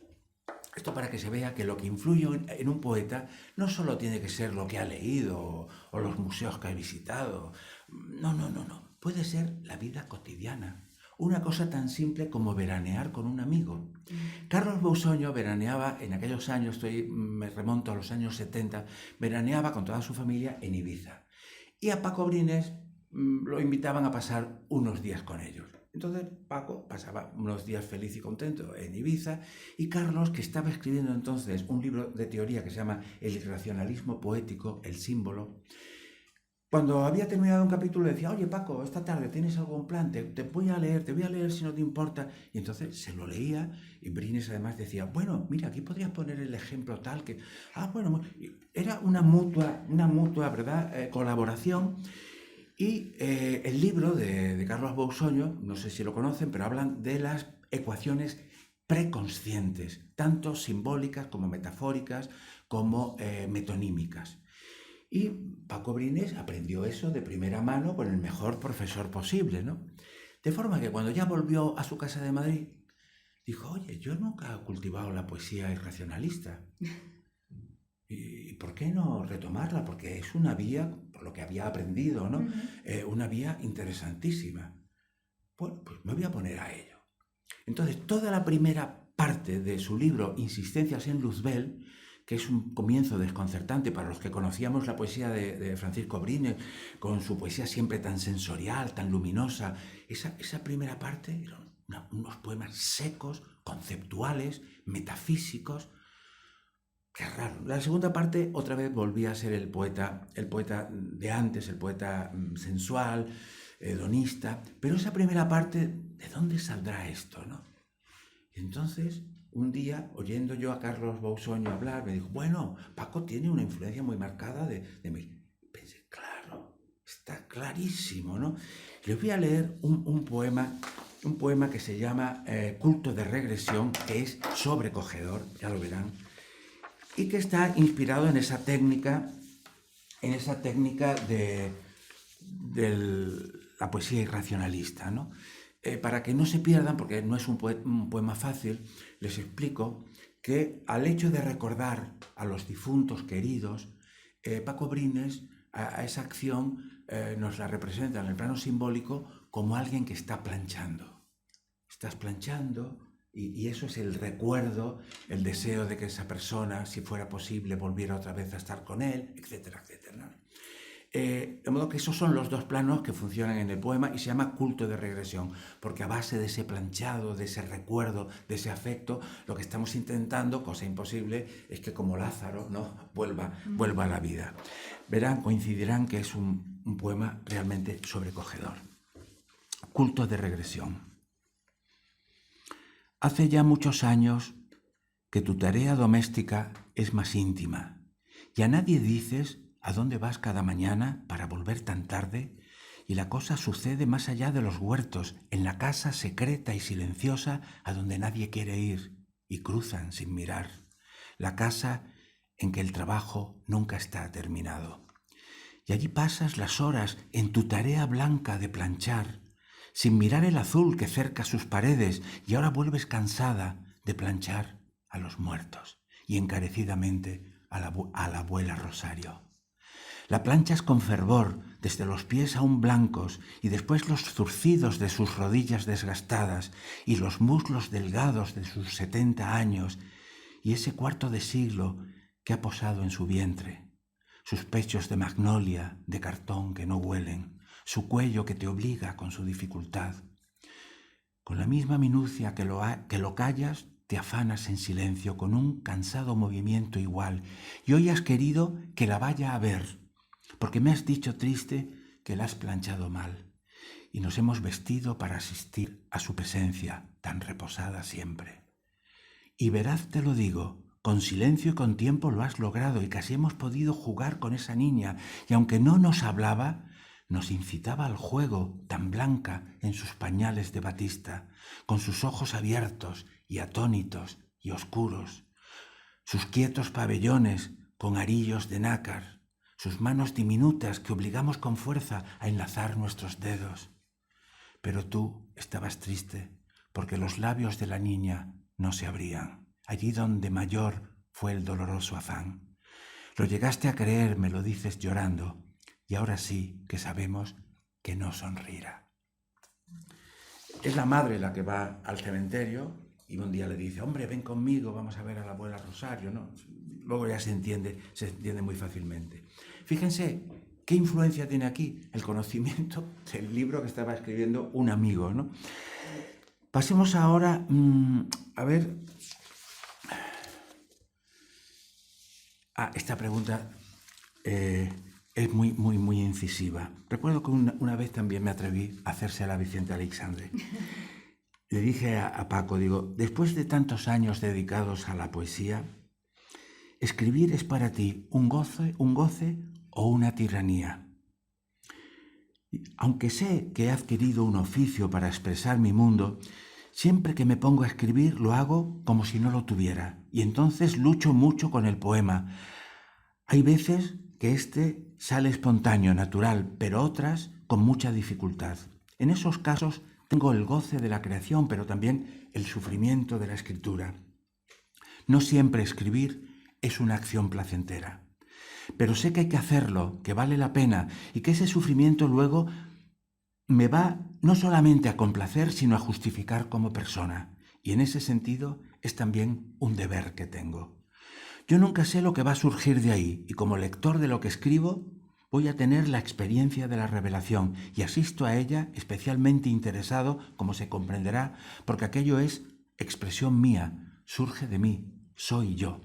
Esto para que se vea que lo que influye en un poeta no solo tiene que ser lo que ha leído o los museos que ha visitado. No. Puede ser la vida cotidiana, una cosa tan simple como veranear con un amigo. Carlos Bousoño veraneaba en aquellos años, me remonto a los años 70, veraneaba con toda su familia en Ibiza. Y a Paco Brines lo invitaban a pasar unos días con ellos. Entonces Paco pasaba unos días feliz y contento en Ibiza, y Carlos, que estaba escribiendo entonces un libro de teoría que se llama El irracionalismo poético, el símbolo, cuando había terminado un capítulo decía: oye Paco, esta tarde tienes algún plan, te voy a leer si no te importa. Y entonces se lo leía, y Brines además decía: bueno, mira, aquí podrías poner el ejemplo tal que... bueno, era una mutua ¿verdad? Colaboración. Y el libro de Carlos Bousoño, no sé si lo conocen, pero hablan de las ecuaciones preconscientes, tanto simbólicas como metafóricas, como metonímicas. Y Paco Brines aprendió eso de primera mano con el mejor profesor posible, ¿no? De forma que cuando ya volvió a su casa de Madrid, dijo: oye, yo nunca he cultivado la poesía irracionalista. ¿Y por qué no retomarla? Porque es una vía, por lo que había aprendido, ¿no? Una vía interesantísima. Bueno, pues me voy a poner a ello. Entonces, toda la primera parte de su libro, Insistencias en Luzbel, que es un comienzo desconcertante para los que conocíamos la poesía de Francisco Brines, con su poesía siempre tan sensorial, tan luminosa, esa primera parte eran unos poemas secos, conceptuales, metafísicos. Qué raro. La segunda parte otra vez volvía a ser el poeta de antes, el poeta sensual, hedonista, pero esa primera parte, ¿de dónde saldrá esto, no? Entonces, un día, oyendo yo a Carlos Bousoño hablar, me dijo: bueno, Paco tiene una influencia muy marcada de mí. Pensé: claro, está clarísimo, ¿no? Les voy a leer un poema que se llama Culto de regresión, que es sobrecogedor, ya lo verán, y que está inspirado en esa técnica de la poesía irracionalista, ¿no? Para que no se pierdan, porque no es un poema fácil, les explico que al hecho de recordar a los difuntos queridos, Paco Brines a esa acción nos la representa en el plano simbólico como alguien que está planchando. Estás planchando, y eso es el recuerdo, el deseo de que esa persona, si fuera posible, volviera otra vez a estar con él, etcétera, etcétera, ¿no? De modo que esos son los dos planos que funcionan en el poema, y se llama culto de regresión, porque a base de ese planchado, de ese recuerdo, de ese afecto, lo que estamos intentando, cosa imposible, es que como Lázaro, ¿no?, vuelva a la vida. Verán, coincidirán que es un poema realmente sobrecogedor. Culto de regresión. Hace ya muchos años que tu tarea doméstica es más íntima, y a nadie dices a dónde vas cada mañana para volver tan tarde, y la cosa sucede más allá de los huertos, en la casa secreta y silenciosa a donde nadie quiere ir, y cruzan sin mirar, la casa en que el trabajo nunca está terminado. Y allí pasas las horas en tu tarea blanca de planchar, sin mirar el azul que cerca sus paredes, y ahora vuelves cansada de planchar a los muertos y encarecidamente a la abuela Rosario. La planchas con fervor, desde los pies aún blancos, y después los zurcidos de sus rodillas desgastadas y los muslos delgados de sus 70 años, y ese cuarto de siglo que ha posado en su vientre, sus pechos de magnolia, de cartón que no huelen, su cuello que te obliga con su dificultad. Con la misma minucia que lo callas, te afanas en silencio con un cansado movimiento igual, y hoy has querido que la vaya a ver, porque me has dicho triste que la has planchado mal, y nos hemos vestido para asistir a su presencia tan reposada siempre. Y veraz te lo digo, con silencio y con tiempo lo has logrado, y casi hemos podido jugar con esa niña, y aunque no nos hablaba, nos incitaba al juego, tan blanca en sus pañales de batista, con sus ojos abiertos y atónitos y oscuros, sus quietos pabellones con arillos de nácar, sus manos diminutas que obligamos con fuerza a enlazar nuestros dedos. Pero tú estabas triste, porque los labios de la niña no se abrían, allí donde mayor fue el doloroso afán. Lo llegaste a creer, me lo dices llorando, y ahora sí que sabemos que no sonreirá. es la madre la que va al cementerio y un día le dice, hombre, ven conmigo, vamos a ver a la abuela Rosario, ¿no? Luego ya se entiende muy fácilmente. Fíjense qué influencia tiene aquí el conocimiento del libro que estaba escribiendo un amigo, ¿no? Pasemos ahora a ver. Esta pregunta es muy incisiva. Recuerdo que una vez también me atreví a hacérsela a Vicente Aleixandre. Le dije a Paco, digo, después de tantos años dedicados a la poesía, ¿escribir es para ti un goce o una tiranía? Aunque sé que he adquirido un oficio para expresar mi mundo, siempre que me pongo a escribir lo hago como si no lo tuviera, y entonces lucho mucho con el poema. Hay veces que este sale espontáneo, natural, pero otras con mucha dificultad. En esos casos tengo el goce de la creación, pero también el sufrimiento de la escritura. No siempre escribir es una acción placentera, pero sé que hay que hacerlo, que vale la pena y que ese sufrimiento luego me va no solamente a complacer, sino a justificar como persona. Y en ese sentido es también un deber que tengo. Yo nunca sé lo que va a surgir de ahí y como lector de lo que escribo voy a tener la experiencia de la revelación y asisto a ella especialmente interesado, como se comprenderá, porque aquello es expresión mía, surge de mí, soy yo.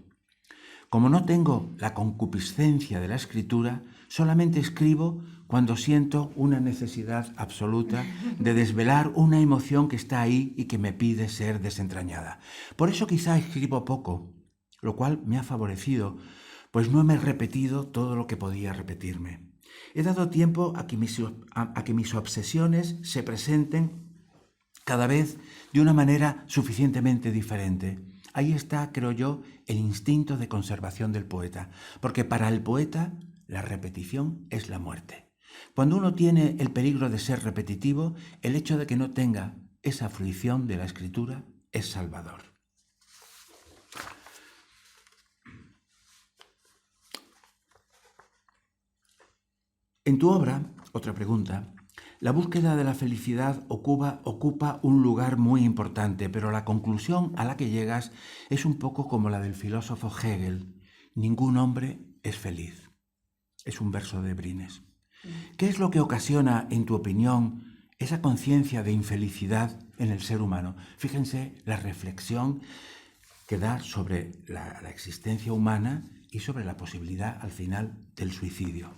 Como no tengo la concupiscencia de la escritura, solamente escribo cuando siento una necesidad absoluta de desvelar una emoción que está ahí y que me pide ser desentrañada. Por eso quizá escribo poco, lo cual me ha favorecido, pues no me he repetido todo lo que podía repetirme. He dado tiempo a que mis obsesiones se presenten cada vez de una manera suficientemente diferente. Ahí está, creo yo, el instinto de conservación del poeta, porque para el poeta la repetición es la muerte. Cuando uno tiene el peligro de ser repetitivo, el hecho de que no tenga esa fruición de la escritura es salvador. En tu obra, otra pregunta, la búsqueda de la felicidad ocupa un lugar muy importante, pero la conclusión a la que llegas es un poco como la del filósofo Hegel. Ningún hombre es feliz. Es un verso de Brines. ¿Qué es lo que ocasiona, en tu opinión, esa conciencia de infelicidad en el ser humano? Fíjense la reflexión que da sobre la existencia humana y sobre la posibilidad, al final, del suicidio.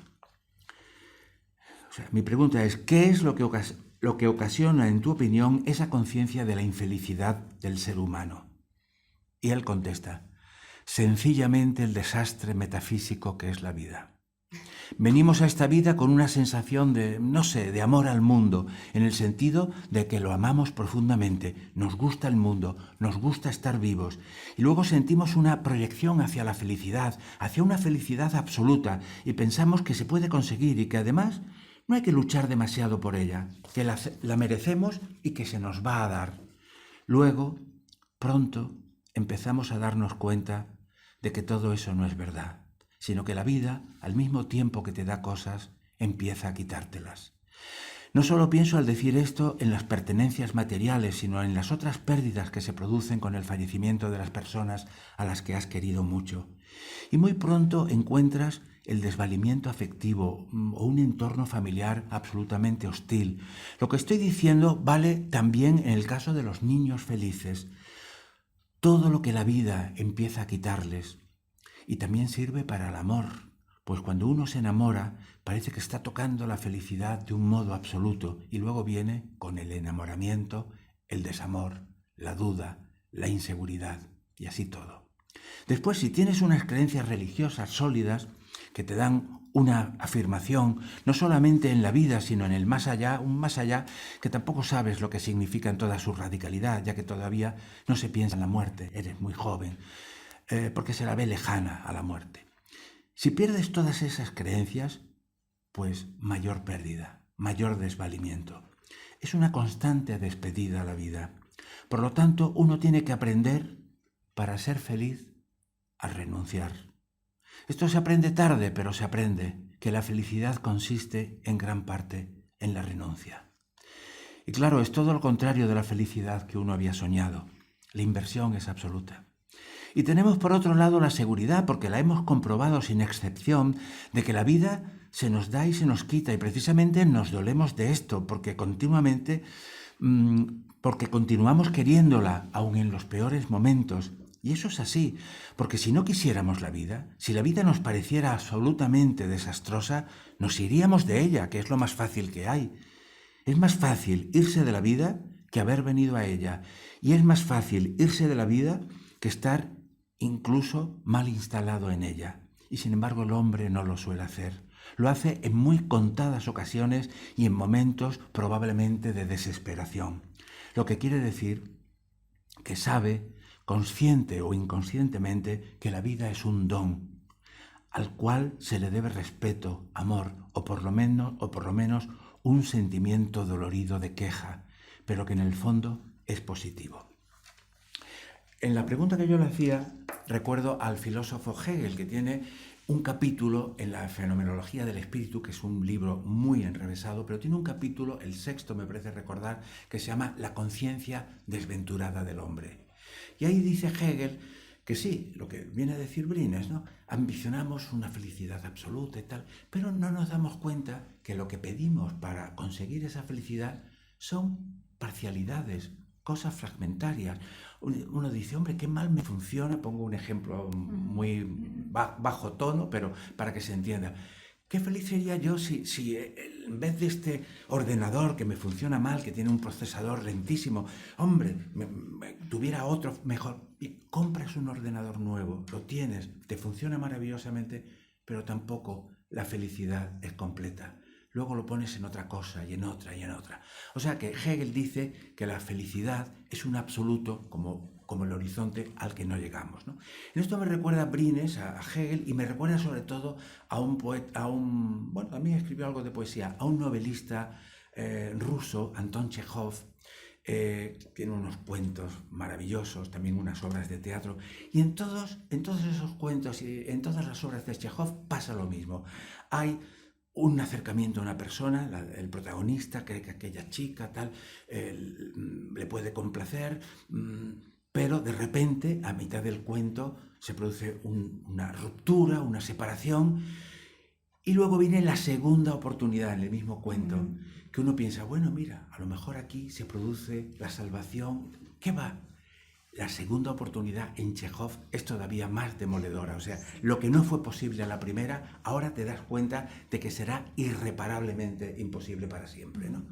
Mi pregunta es, ¿qué es lo que ocasiona, en tu opinión, esa conciencia de la infelicidad del ser humano? Y él contesta, sencillamente el desastre metafísico que es la vida. Venimos a esta vida con una sensación de, de amor al mundo, en el sentido de que lo amamos profundamente, nos gusta el mundo, nos gusta estar vivos, y luego sentimos una proyección hacia la felicidad, hacia una felicidad absoluta, y pensamos que se puede conseguir y que además no hay que luchar demasiado por ella, que la merecemos y que se nos va a dar. Luego, pronto, empezamos a darnos cuenta de que todo eso no es verdad, sino que la vida, al mismo tiempo que te da cosas, empieza a quitártelas. No solo pienso al decir esto en las pertenencias materiales, sino en las otras pérdidas que se producen con el fallecimiento de las personas a las que has querido mucho. Y muy pronto encuentras el desvalimiento afectivo o un entorno familiar absolutamente hostil. Lo que estoy diciendo vale también en el caso de los niños felices. Todo lo que la vida empieza a quitarles. Y también sirve para el amor, pues cuando uno se enamora parece que está tocando la felicidad de un modo absoluto y luego viene con el enamoramiento, el desamor, la duda, la inseguridad y así todo. Después, si tienes unas creencias religiosas sólidas que te dan una afirmación no solamente en la vida sino en el más allá, un más allá que tampoco sabes lo que significa en toda su radicalidad, ya que todavía no se piensa en la muerte, eres muy joven, porque se la ve lejana a la muerte. Si pierdes todas esas creencias, pues mayor pérdida, mayor desvalimiento. Es una constante despedida a la vida. Por lo tanto, uno tiene que aprender, para ser feliz, a renunciar. Esto se aprende tarde, pero se aprende que la felicidad consiste en gran parte en la renuncia. Y claro, es todo lo contrario de la felicidad que uno había soñado. La inversión es absoluta. Y tenemos por otro lado la seguridad, porque la hemos comprobado sin excepción, de que la vida se nos da y se nos quita, y precisamente nos dolemos de esto, porque continuamos queriéndola, aun en los peores momentos. Y eso es así, porque si no quisiéramos la vida, si la vida nos pareciera absolutamente desastrosa, nos iríamos de ella, que es lo más fácil que hay. Es más fácil irse de la vida que haber venido a ella. Y es más fácil irse de la vida que estar incluso mal instalado en ella. Y sin embargo el hombre no lo suele hacer. Lo hace en muy contadas ocasiones y en momentos probablemente de desesperación. Lo que quiere decir que sabe, consciente o inconscientemente, que la vida es un don, al cual se le debe respeto, amor o por lo menos un sentimiento dolorido de queja, pero que en el fondo es positivo. En la pregunta que yo le hacía, recuerdo al filósofo Hegel, que tiene un capítulo en la Fenomenología del Espíritu, que es un libro muy enrevesado, pero tiene un capítulo, el sexto me parece recordar, que se llama La conciencia desventurada del hombre. Y ahí dice Hegel que sí, lo que viene a decir Brines, ¿no? Ambicionamos una felicidad absoluta y tal, pero no nos damos cuenta que lo que pedimos para conseguir esa felicidad son parcialidades, cosas fragmentarias. Uno dice, hombre, qué mal me funciona, pongo un ejemplo muy bajo tono, pero para que se entienda. Qué feliz sería yo si en vez de este ordenador que me funciona mal, que tiene un procesador lentísimo, hombre, tuviera otro mejor. Y compras un ordenador nuevo, lo tienes, te funciona maravillosamente, pero tampoco la felicidad es completa. Luego lo pones en otra cosa y en otra y en otra. O sea que Hegel dice que la felicidad es un absoluto como el horizonte al que no llegamos, ¿no? En esto me recuerda a Brines, a Hegel, y me recuerda sobre todo a un poeta, bueno, también escribió algo de poesía, a un novelista ruso, Anton Chekhov. Tiene unos cuentos maravillosos, también unas obras de teatro, y en todos esos cuentos y en todas las obras de Chekhov pasa lo mismo. Hay un acercamiento a una persona, el protagonista cree que aquella chica tal le puede complacer, pero de repente, a mitad del cuento, se produce una ruptura, una separación, y luego viene la segunda oportunidad en el mismo cuento, que uno piensa, bueno, mira, a lo mejor aquí se produce la salvación. ¿Qué va? La segunda oportunidad en Chekhov es todavía más demoledora. O sea, lo que no fue posible a la primera, ahora te das cuenta de que será irreparablemente imposible para siempre, ¿no?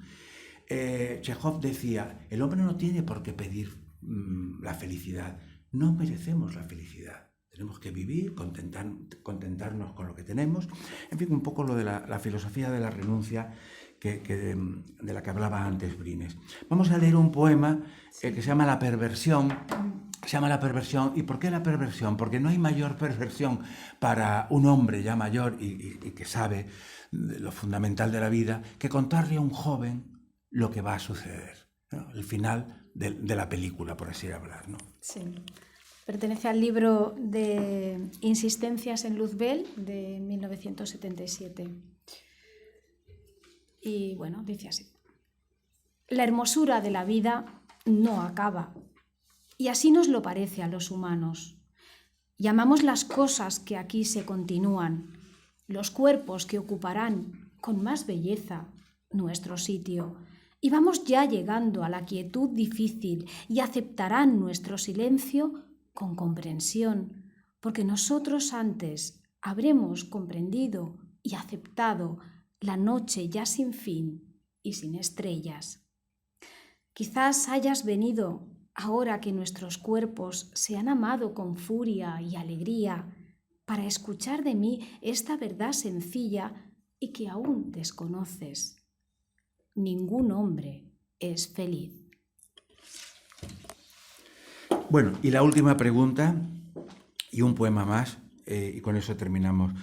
Chekhov decía, el hombre no tiene por qué pedir la felicidad. No merecemos la felicidad. Tenemos que vivir, contentarnos con lo que tenemos. En fin, un poco lo de la filosofía de la renuncia de la que hablaba antes Brines. Vamos a leer un poema que se llama La perversión. Se llama La perversión. ¿Y por qué la perversión? Porque no hay mayor perversión para un hombre ya mayor y que sabe lo fundamental de la vida que contarle a un joven lo que va a suceder, ¿no? El final de la película, por así hablar, ¿no? Sí. Pertenece al libro de Insistencias en Luzbel de 1977. Y bueno, dice así. La hermosura de la vida no acaba, y así nos lo parece a los humanos. Llamamos las cosas que aquí se continúan, los cuerpos que ocuparán con más belleza nuestro sitio, y vamos ya llegando a la quietud difícil y aceptarán nuestro silencio con comprensión, porque nosotros antes habremos comprendido y aceptado la noche ya sin fin y sin estrellas. Quizás hayas venido ahora que nuestros cuerpos se han amado con furia y alegría para escuchar de mí esta verdad sencilla y que aún desconoces. Ningún hombre es feliz. Bueno, y la última pregunta, y un poema más, y con eso terminamos.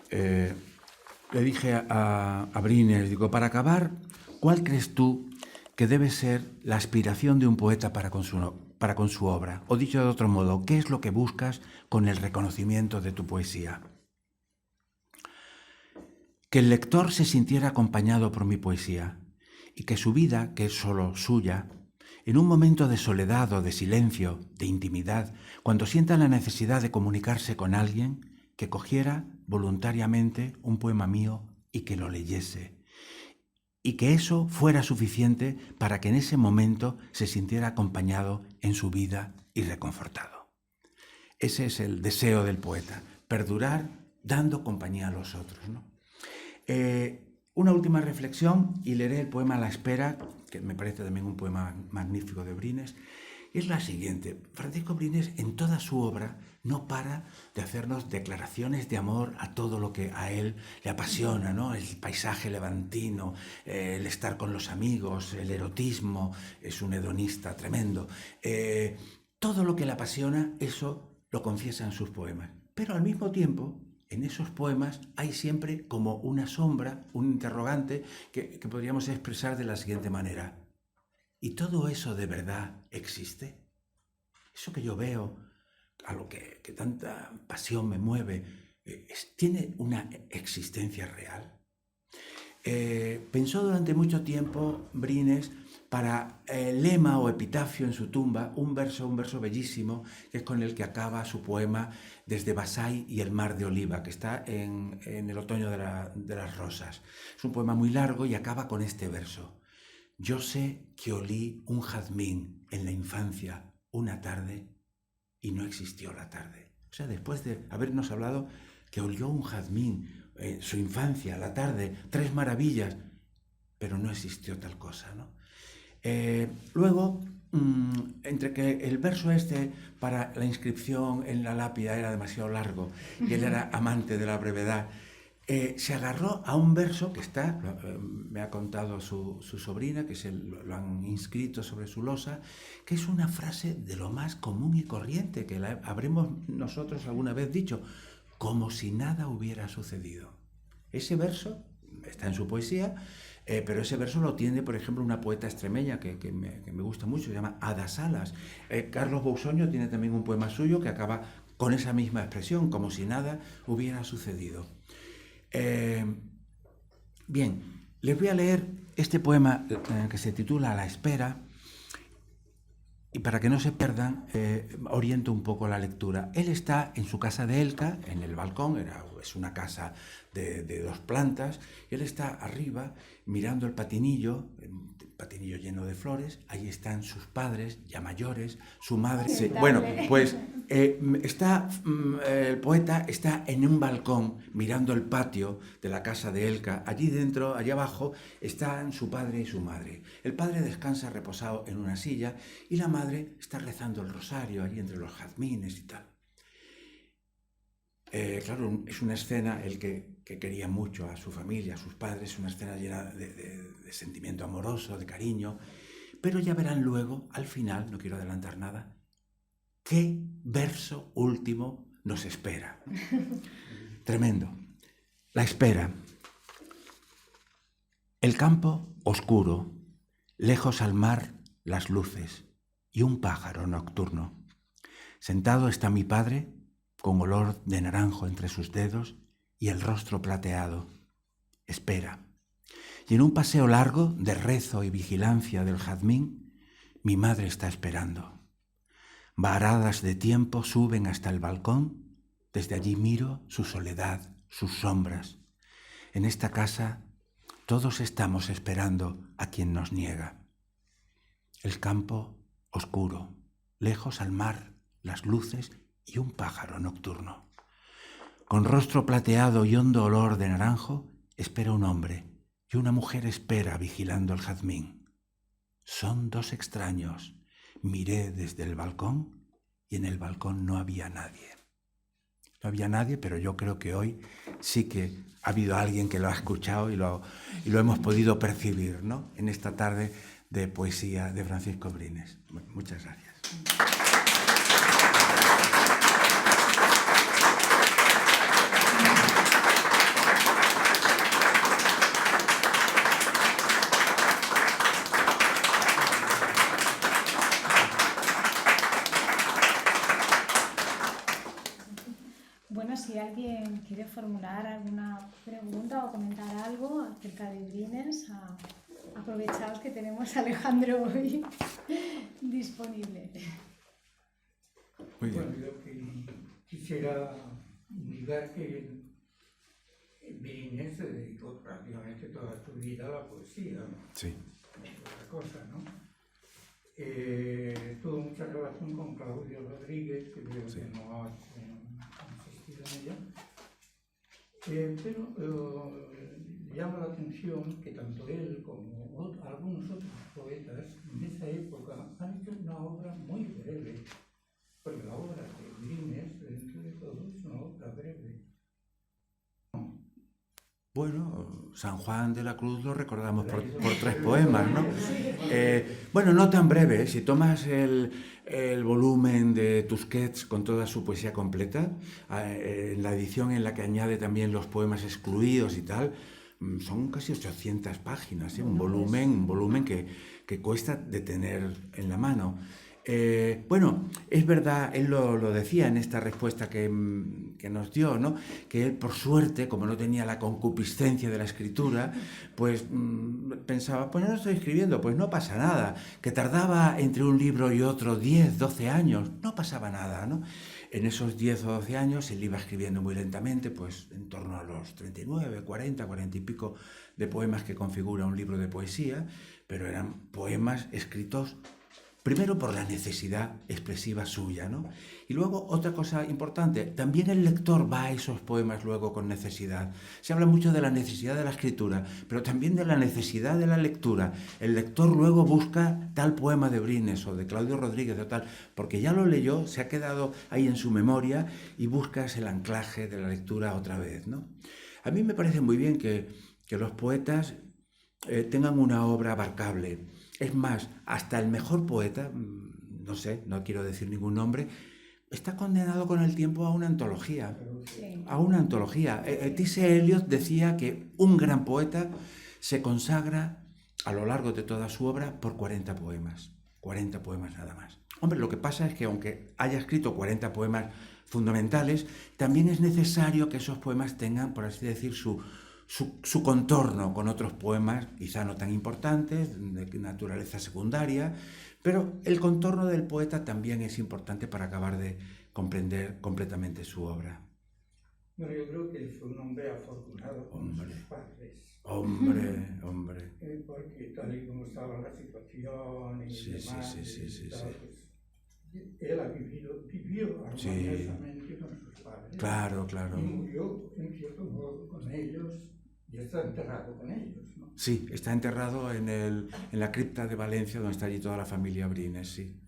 Le dije a Brines, digo, para acabar, ¿cuál crees tú que debe ser la aspiración de un poeta para con su obra? O dicho de otro modo, ¿qué es lo que buscas con el reconocimiento de tu poesía? Que el lector se sintiera acompañado por mi poesía y que su vida, que es solo suya, en un momento de soledad o de silencio, de intimidad, cuando sienta la necesidad de comunicarse con alguien, que cogiera voluntariamente un poema mío y que lo leyese, y que eso fuera suficiente para que en ese momento se sintiera acompañado en su vida y reconfortado. Ese es el deseo del poeta, perdurar dando compañía a los otros, ¿no? Una última reflexión, y leeré el poema La espera, que me parece también un poema magnífico de Brines, es la siguiente. Francisco Brines, en toda su obra, no para de hacernos declaraciones de amor a todo lo que a él le apasiona, ¿no? El paisaje levantino, el estar con los amigos, el erotismo, es un hedonista tremendo. Todo lo que le apasiona, eso lo confiesa en sus poemas. Pero al mismo tiempo, en esos poemas hay siempre como una sombra, un interrogante que podríamos expresar de la siguiente manera. ¿Y todo eso de verdad existe? Eso que yo veo, a lo que tanta pasión me mueve, ¿tiene una existencia real? Pensó durante mucho tiempo Brines para el lema o epitafio en su tumba, un verso bellísimo, que es con el que acaba su poema Desde Vasai y el mar de oliva, que está en el otoño de las rosas. Es un poema muy largo y acaba con este verso. Yo sé que olí un jazmín en la infancia una tarde y no existió la tarde. O sea, después de habernos hablado que olió un jazmín en su infancia, la tarde, 3 maravillas, pero no existió tal cosa, ¿no? Luego, entre que el verso este para la inscripción en la lápida era demasiado largo y él era amante de la brevedad, se agarró a un verso que está, me ha contado su sobrina, que lo han inscrito sobre su losa, que es una frase de lo más común y corriente, que la habremos nosotros alguna vez dicho, como si nada hubiera sucedido. Ese verso está en su poesía, pero ese verso lo tiene, por ejemplo, una poeta extremeña que me gusta mucho, se llama Ada Salas. Carlos Bousoño tiene también un poema suyo que acaba con esa misma expresión, como si nada hubiera sucedido. Bien, les voy a leer este poema que se titula La espera, y para que no se pierdan, oriento un poco la lectura. Él está en su casa de Elca, en el balcón, es una casa de 2 plantas, y él está arriba mirando el patinillo lleno de flores, ahí están sus padres, ya mayores, su madre. Sí, bueno, pues el poeta está en un balcón mirando el patio de la casa de Elca. Allí dentro, allí abajo, están su padre y su madre. El padre descansa reposado en una silla y la madre está rezando el rosario allí entre los jazmines y tal. Claro, es una escena, el que quería mucho a su familia, a sus padres, una escena llena de sentimiento amoroso, de cariño, pero ya verán luego, al final, no quiero adelantar nada, qué verso último nos espera. Tremendo. La espera. El campo oscuro, lejos al mar las luces y un pájaro nocturno. Sentado está mi padre, con olor de naranjo entre sus dedos y el rostro plateado. Espera. Y en un paseo largo de rezo y vigilancia del jazmín, mi madre está esperando. Varadas de tiempo suben hasta el balcón, desde allí miro su soledad, sus sombras. En esta casa todos estamos esperando a quien nos niega. El campo oscuro, lejos al mar, las luces y un pájaro nocturno. Con rostro plateado y hondo olor de naranjo, espera un hombre y una mujer espera vigilando el jazmín. Son 2 extraños. Miré desde el balcón y en el balcón no había nadie. No había nadie, pero yo creo que hoy sí que ha habido alguien que lo ha escuchado y lo hemos podido percibir, ¿no? En esta tarde de poesía de Francisco Brines. Muchas gracias. Bueno, si alguien quiere formular alguna pregunta o comentar algo acerca de Brines, aprovechaos que tenemos a Alejandro hoy disponible. Muy bien. Bueno, yo quisiera indicar que Brines se dedicó prácticamente toda su vida a la poesía, ¿no? Sí. No es otra cosa, ¿no? Tuvo mucha relación con Claudio Rodríguez, que creo Sí. que no has insistido en ella, pero llama la atención que tanto él como algunos otros poetas en esa época han hecho una obra muy breve, porque la obra de Brines, dentro de todo, es una obra breve. Bueno, San Juan de la Cruz lo recordamos por 3 poemas, ¿no? Bueno, no tan breve. Si tomas el volumen de Tusquets con toda su poesía completa, en la edición en la que añade también los poemas excluidos y tal, son casi 800 páginas, ¿eh? Un volumen que cuesta de tener en la mano. Bueno, es verdad, él lo decía en esta respuesta que nos dio, ¿no? Que él, por suerte, como no tenía la concupiscencia de la escritura, pues pensaba, pues no estoy escribiendo, pues no pasa nada. Que tardaba entre un libro y otro 10, 12 años, no pasaba nada, ¿no? En esos 10 o 12 años él iba escribiendo muy lentamente, pues en torno a los 39, 40 y pico de poemas que configura un libro de poesía, pero eran poemas escritos primero por la necesidad expresiva suya, ¿no? Y luego otra cosa importante, también el lector va a esos poemas luego con necesidad. Se habla mucho de la necesidad de la escritura, pero también de la necesidad de la lectura. El lector luego busca tal poema de Brines o de Claudio Rodríguez o tal, porque ya lo leyó, se ha quedado ahí en su memoria y buscas el anclaje de la lectura otra vez, ¿no? A mí me parece muy bien que los poetas tengan una obra abarcable. Es más, hasta el mejor poeta, no sé, no quiero decir ningún nombre, está condenado con el tiempo a una antología. Sí. A una antología. T.S. Eliot decía que un gran poeta se consagra a lo largo de toda su obra por 40 poemas. 40 poemas nada más. Hombre, lo que pasa es que aunque haya escrito 40 poemas fundamentales, también es necesario que esos poemas tengan, por así decir, su contorno con otros poemas, quizá no tan importantes, de naturaleza secundaria, pero el contorno del poeta también es importante para acabar de comprender completamente su obra. Bueno, yo creo que fue un hombre afortunado con sus padres. Hombre. Porque tal y como estaba la situación y Sí, demás, sí. pues, él vivió armoniosamente con sus padres. Claro. Y murió, en cierto modo, con ellos. Y está enterrado con ellos, ¿no? Sí, está enterrado en la cripta de Valencia, donde está allí toda la familia Brines, sí.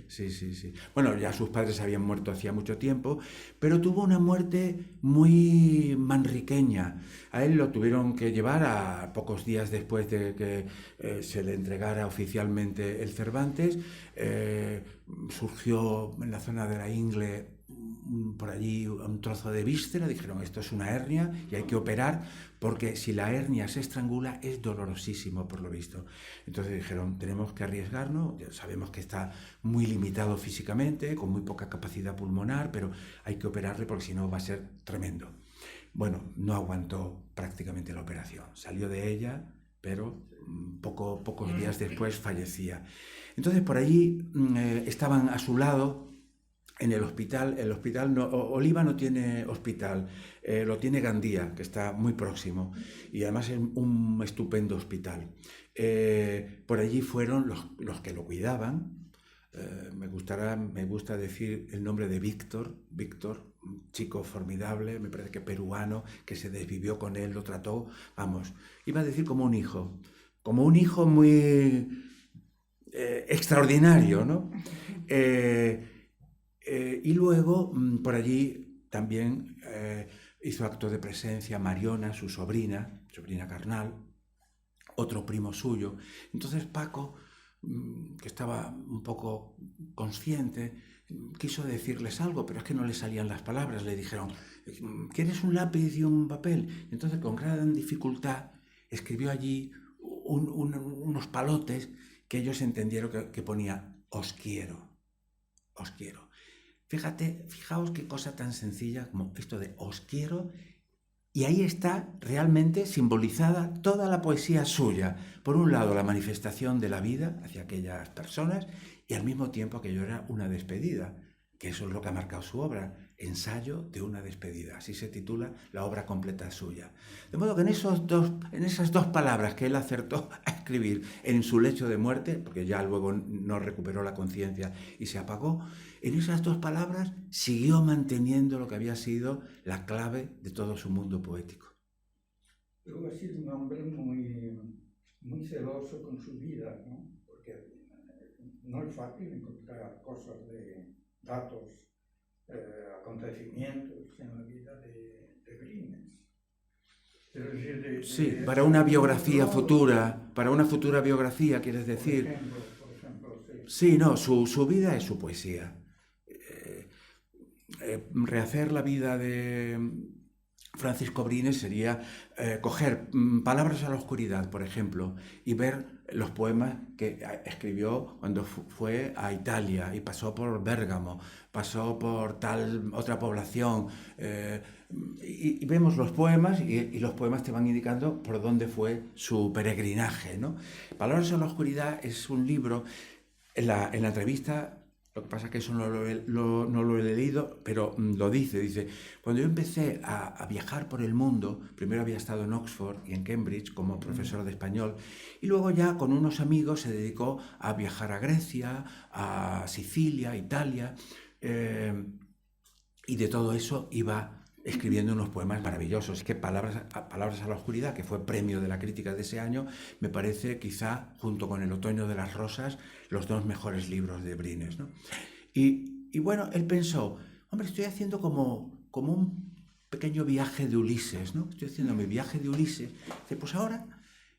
Sí. Bueno, ya sus padres habían muerto hacía mucho tiempo, pero tuvo una muerte muy manriqueña. A él lo tuvieron que llevar a pocos días después de que se le entregara oficialmente el Cervantes. Surgió en la zona de la ingle por allí un trozo de víscera, dijeron esto es una hernia y hay que operar porque si la hernia se estrangula es dolorosísimo por lo visto. Entonces dijeron tenemos que arriesgarnos, ya sabemos que está muy limitado físicamente, con muy poca capacidad pulmonar, pero hay que operarle porque si no va a ser tremendo. Bueno, no aguantó prácticamente la operación, salió de ella, pero pocos días después fallecía. Entonces por allí estaban a su lado. En el hospital no, Oliva no tiene hospital, lo tiene Gandía, que está muy próximo, y además es un estupendo hospital. Por allí fueron los que lo cuidaban. Me gusta decir el nombre de Víctor, un chico formidable, me parece que peruano, que se desvivió con él, lo trató, vamos, iba a decir como un hijo muy extraordinario, ¿no? Y luego, por allí también hizo acto de presencia Mariona, su sobrina carnal, otro primo suyo. Entonces Paco, que estaba un poco consciente, quiso decirles algo, pero es que no le salían las palabras. Le dijeron, ¿quieres un lápiz y un papel? Entonces, con gran dificultad, escribió allí unos palotes que ellos entendieron que ponía, os quiero. Fijaos qué cosa tan sencilla como esto de os quiero, Y ahí está realmente simbolizada toda la poesía suya. Por un lado, la manifestación de la vida hacia aquellas personas y al mismo tiempo aquello era una despedida, que eso es lo que ha marcado su obra, Ensayo de una despedida. Así se titula la obra completa suya. De modo que en esas dos palabras que él acertó a escribir en su lecho de muerte, porque ya luego no recuperó la conciencia y se apagó, en esas dos palabras siguió manteniendo lo que había sido la clave de todo su mundo poético. Luego ha sido un hombre muy celoso con su vida, ¿no? Porque no es fácil encontrar cosas datos, acontecimientos en la vida de Brines. Sí, para una biografía futura, para una futura biografía, quieres decir. Por ejemplo, sí. Sí, no, su vida es su poesía. Rehacer la vida de Francisco Brines sería coger Palabras a la oscuridad, por ejemplo, y ver los poemas que escribió cuando fue a Italia y pasó por Bérgamo, pasó por tal otra población, y vemos los poemas y los poemas te van indicando por dónde fue su peregrinaje, ¿no? Palabras a la oscuridad es un libro, en la entrevista. Lo que pasa es que eso no lo he leído, pero lo dice, cuando yo empecé a viajar por el mundo, primero había estado en Oxford y en Cambridge como profesor de español, y luego ya con unos amigos se dedicó a viajar a Grecia, a Sicilia, Italia, y de todo eso iba escribiendo unos poemas maravillosos. Es que Palabras a la oscuridad, que fue premio de la crítica de ese año, me parece quizá, junto con El otoño de las rosas, los dos mejores libros de Brines, ¿no? Y bueno, él pensó, hombre, estoy haciendo como un pequeño viaje de Ulises, ¿no? Estoy haciendo mi viaje de Ulises. Dice, pues ahora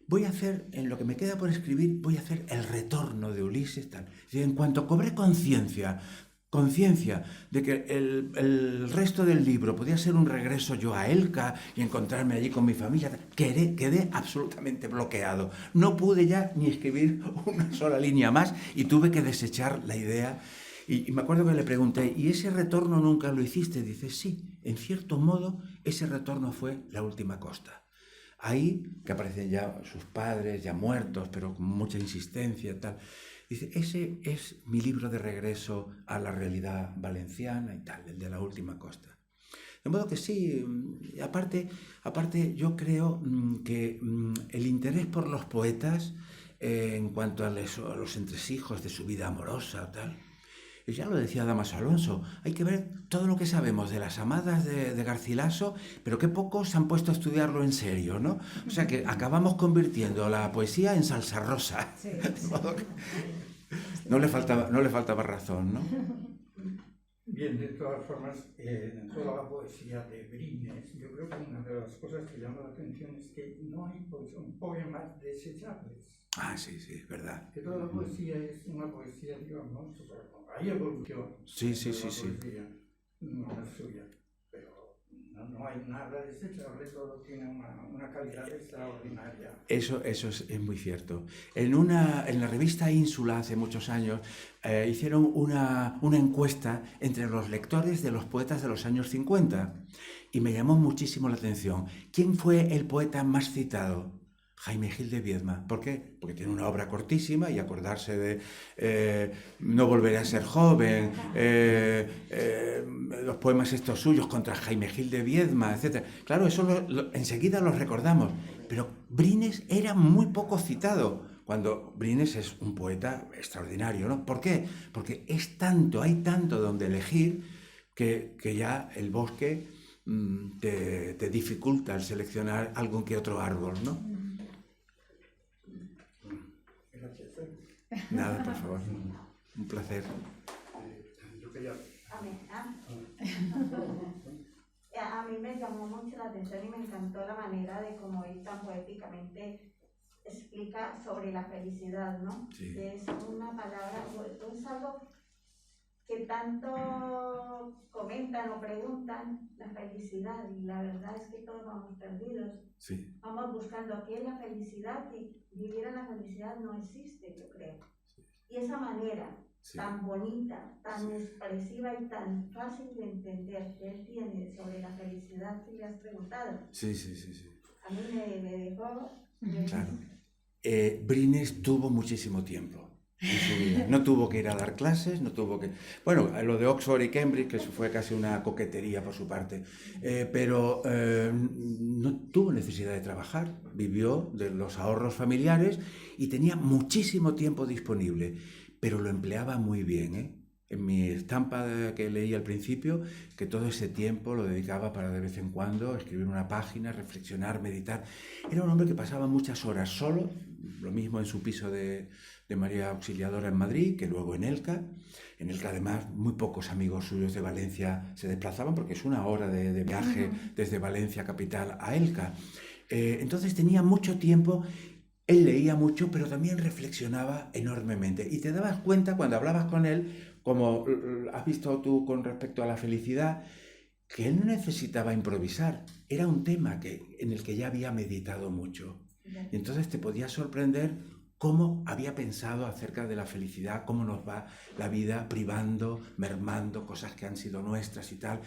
voy a hacer, en lo que me queda por escribir, voy a hacer el retorno de Ulises, tal. Y en cuanto cobré conciencia de que el resto del libro podía ser un regreso yo a Elca y encontrarme allí con mi familia, quedé absolutamente bloqueado. No pude ya ni escribir una sola línea más y tuve que desechar la idea. Y me acuerdo que le pregunté, ¿y ese retorno nunca lo hiciste? Dice, sí, en cierto modo ese retorno fue La última costa. Ahí, que aparecen ya sus padres, ya muertos, pero con mucha insistencia y tal. Dice, ese es mi libro de regreso a la realidad valenciana y tal, el de La última costa. De modo que sí, aparte yo creo que el interés por los poetas, en cuanto a los entresijos de su vida amorosa, tal, ya lo decía Dámaso Alonso, hay que ver todo lo que sabemos de las amadas de Garcilaso, pero qué pocos se han puesto a estudiarlo en serio, ¿no? O sea que acabamos convirtiendo la poesía en salsa rosa. Sí, De modo que no le faltaba razón, ¿no? Bien, de todas formas, en toda la poesía de Brines, yo creo que una de las cosas que llama la atención es que no hay poemas desechables. Ah, sí, es verdad. Que toda la poesía es una poesía, digamos, hay evolución. Sí. Poesía no es suya, pero no hay nada desechable, todo tiene una calidad extraordinaria. Eso es muy cierto. En la revista Ínsula, hace muchos años, hicieron una encuesta entre los lectores de los poetas de los años 50 y me llamó muchísimo la atención. ¿Quién fue el poeta más citado? Jaime Gil de Viedma. ¿Por qué? Porque tiene una obra cortísima y acordarse de No volveré a ser joven, los poemas estos suyos contra Jaime Gil de Viedma, etc. Claro, eso enseguida los recordamos, pero Brines era muy poco citado, cuando Brines es un poeta extraordinario, ¿no? ¿Por qué? Porque hay tanto donde elegir que ya el bosque te dificulta el seleccionar algún que otro árbol, ¿no? Nada, por favor. Un placer. A mí me llamó mucho la atención y me encantó la manera de cómo él tan poéticamente explica sobre la felicidad, ¿no? Sí. Es una palabra, es algo que tanto comentan o preguntan, la felicidad, y la verdad es que todos vamos perdidos. Sí. Vamos buscando qué es la felicidad y vivir en la felicidad no existe, yo creo. Y esa manera Sí. tan bonita, tan expresiva y tan fácil de entender que él tiene sobre la felicidad que le has preguntado. Sí, sí, sí, sí. A mí me dejó... Claro. Brines tuvo muchísimo tiempo en su vida. No tuvo que ir a dar clases, no tuvo que... Bueno, lo de Oxford y Cambridge, que eso fue casi una coquetería por su parte, pero no tuvo necesidad de trabajar, vivió de los ahorros familiares y tenía muchísimo tiempo disponible, pero lo empleaba muy bien, ¿eh? En mi estampa que leí al principio, que todo ese tiempo lo dedicaba para de vez en cuando escribir una página, reflexionar, meditar. Era un hombre que pasaba muchas horas solo, lo mismo en su piso de María Auxiliadora en Madrid, que luego en Elca. En Elca, además, muy pocos amigos suyos de Valencia se desplazaban, porque es una hora de viaje desde Valencia capital a Elca. Entonces tenía mucho tiempo. Él leía mucho, pero también reflexionaba enormemente. Y te dabas cuenta cuando hablabas con él, como has visto tú con respecto a la felicidad, que él no necesitaba improvisar. Era un tema en el que ya había meditado mucho. Y entonces te podía sorprender cómo había pensado acerca de la felicidad, cómo nos va la vida privando, mermando cosas que han sido nuestras y tal,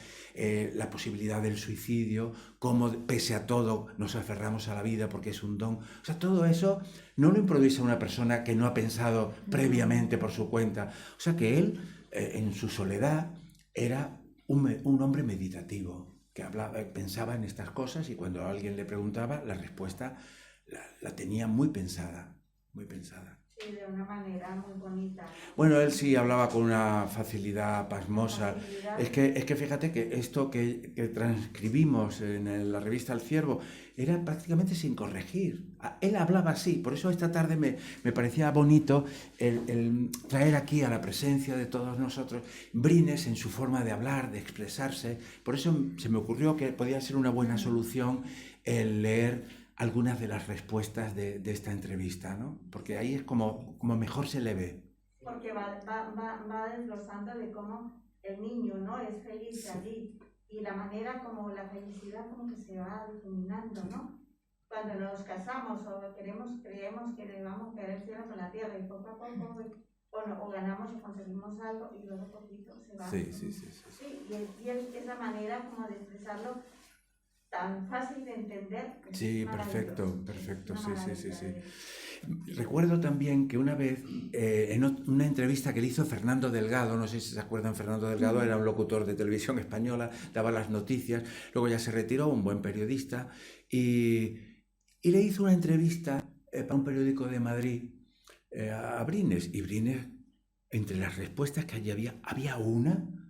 la posibilidad del suicidio, cómo pese a todo nos aferramos a la vida porque es un don. O sea, todo eso no lo improvisa una persona que no ha pensado previamente por su cuenta. O sea que él, en su soledad, era un hombre meditativo, que pensaba en estas cosas y cuando alguien le preguntaba, la respuesta la tenía muy pensada. Muy pensada. Sí, de una manera muy bonita. Bueno, él sí hablaba con una facilidad pasmosa. Es que fíjate que esto que transcribimos en la revista El Ciervo era prácticamente sin corregir. Él hablaba así, por eso esta tarde me parecía bonito el traer aquí a la presencia de todos nosotros Brines en su forma de hablar, de expresarse. Por eso se me ocurrió que podía ser una buena solución el leer algunas de las respuestas de esta entrevista, ¿no? Porque ahí es como mejor se le ve. Porque va desglosando de cómo el niño, ¿no?, es feliz allí y la manera como la felicidad como que se va difuminando, ¿no? Cuando nos casamos o creemos que debamos querer cielo con la tierra y poco a poco o ganamos o conseguimos algo y luego poquito se va. Sí. Sí, y esa manera como de expresarlo tan fácil de entender. Sí, perfecto, sí. Recuerdo también que una vez, en una entrevista que le hizo Fernando Delgado, no sé si se acuerdan, Fernando Delgado era un locutor de televisión española, daba las noticias, luego ya se retiró, un buen periodista, y le hizo una entrevista para un periódico de Madrid a Brines, y Brines, entre las respuestas que allí había una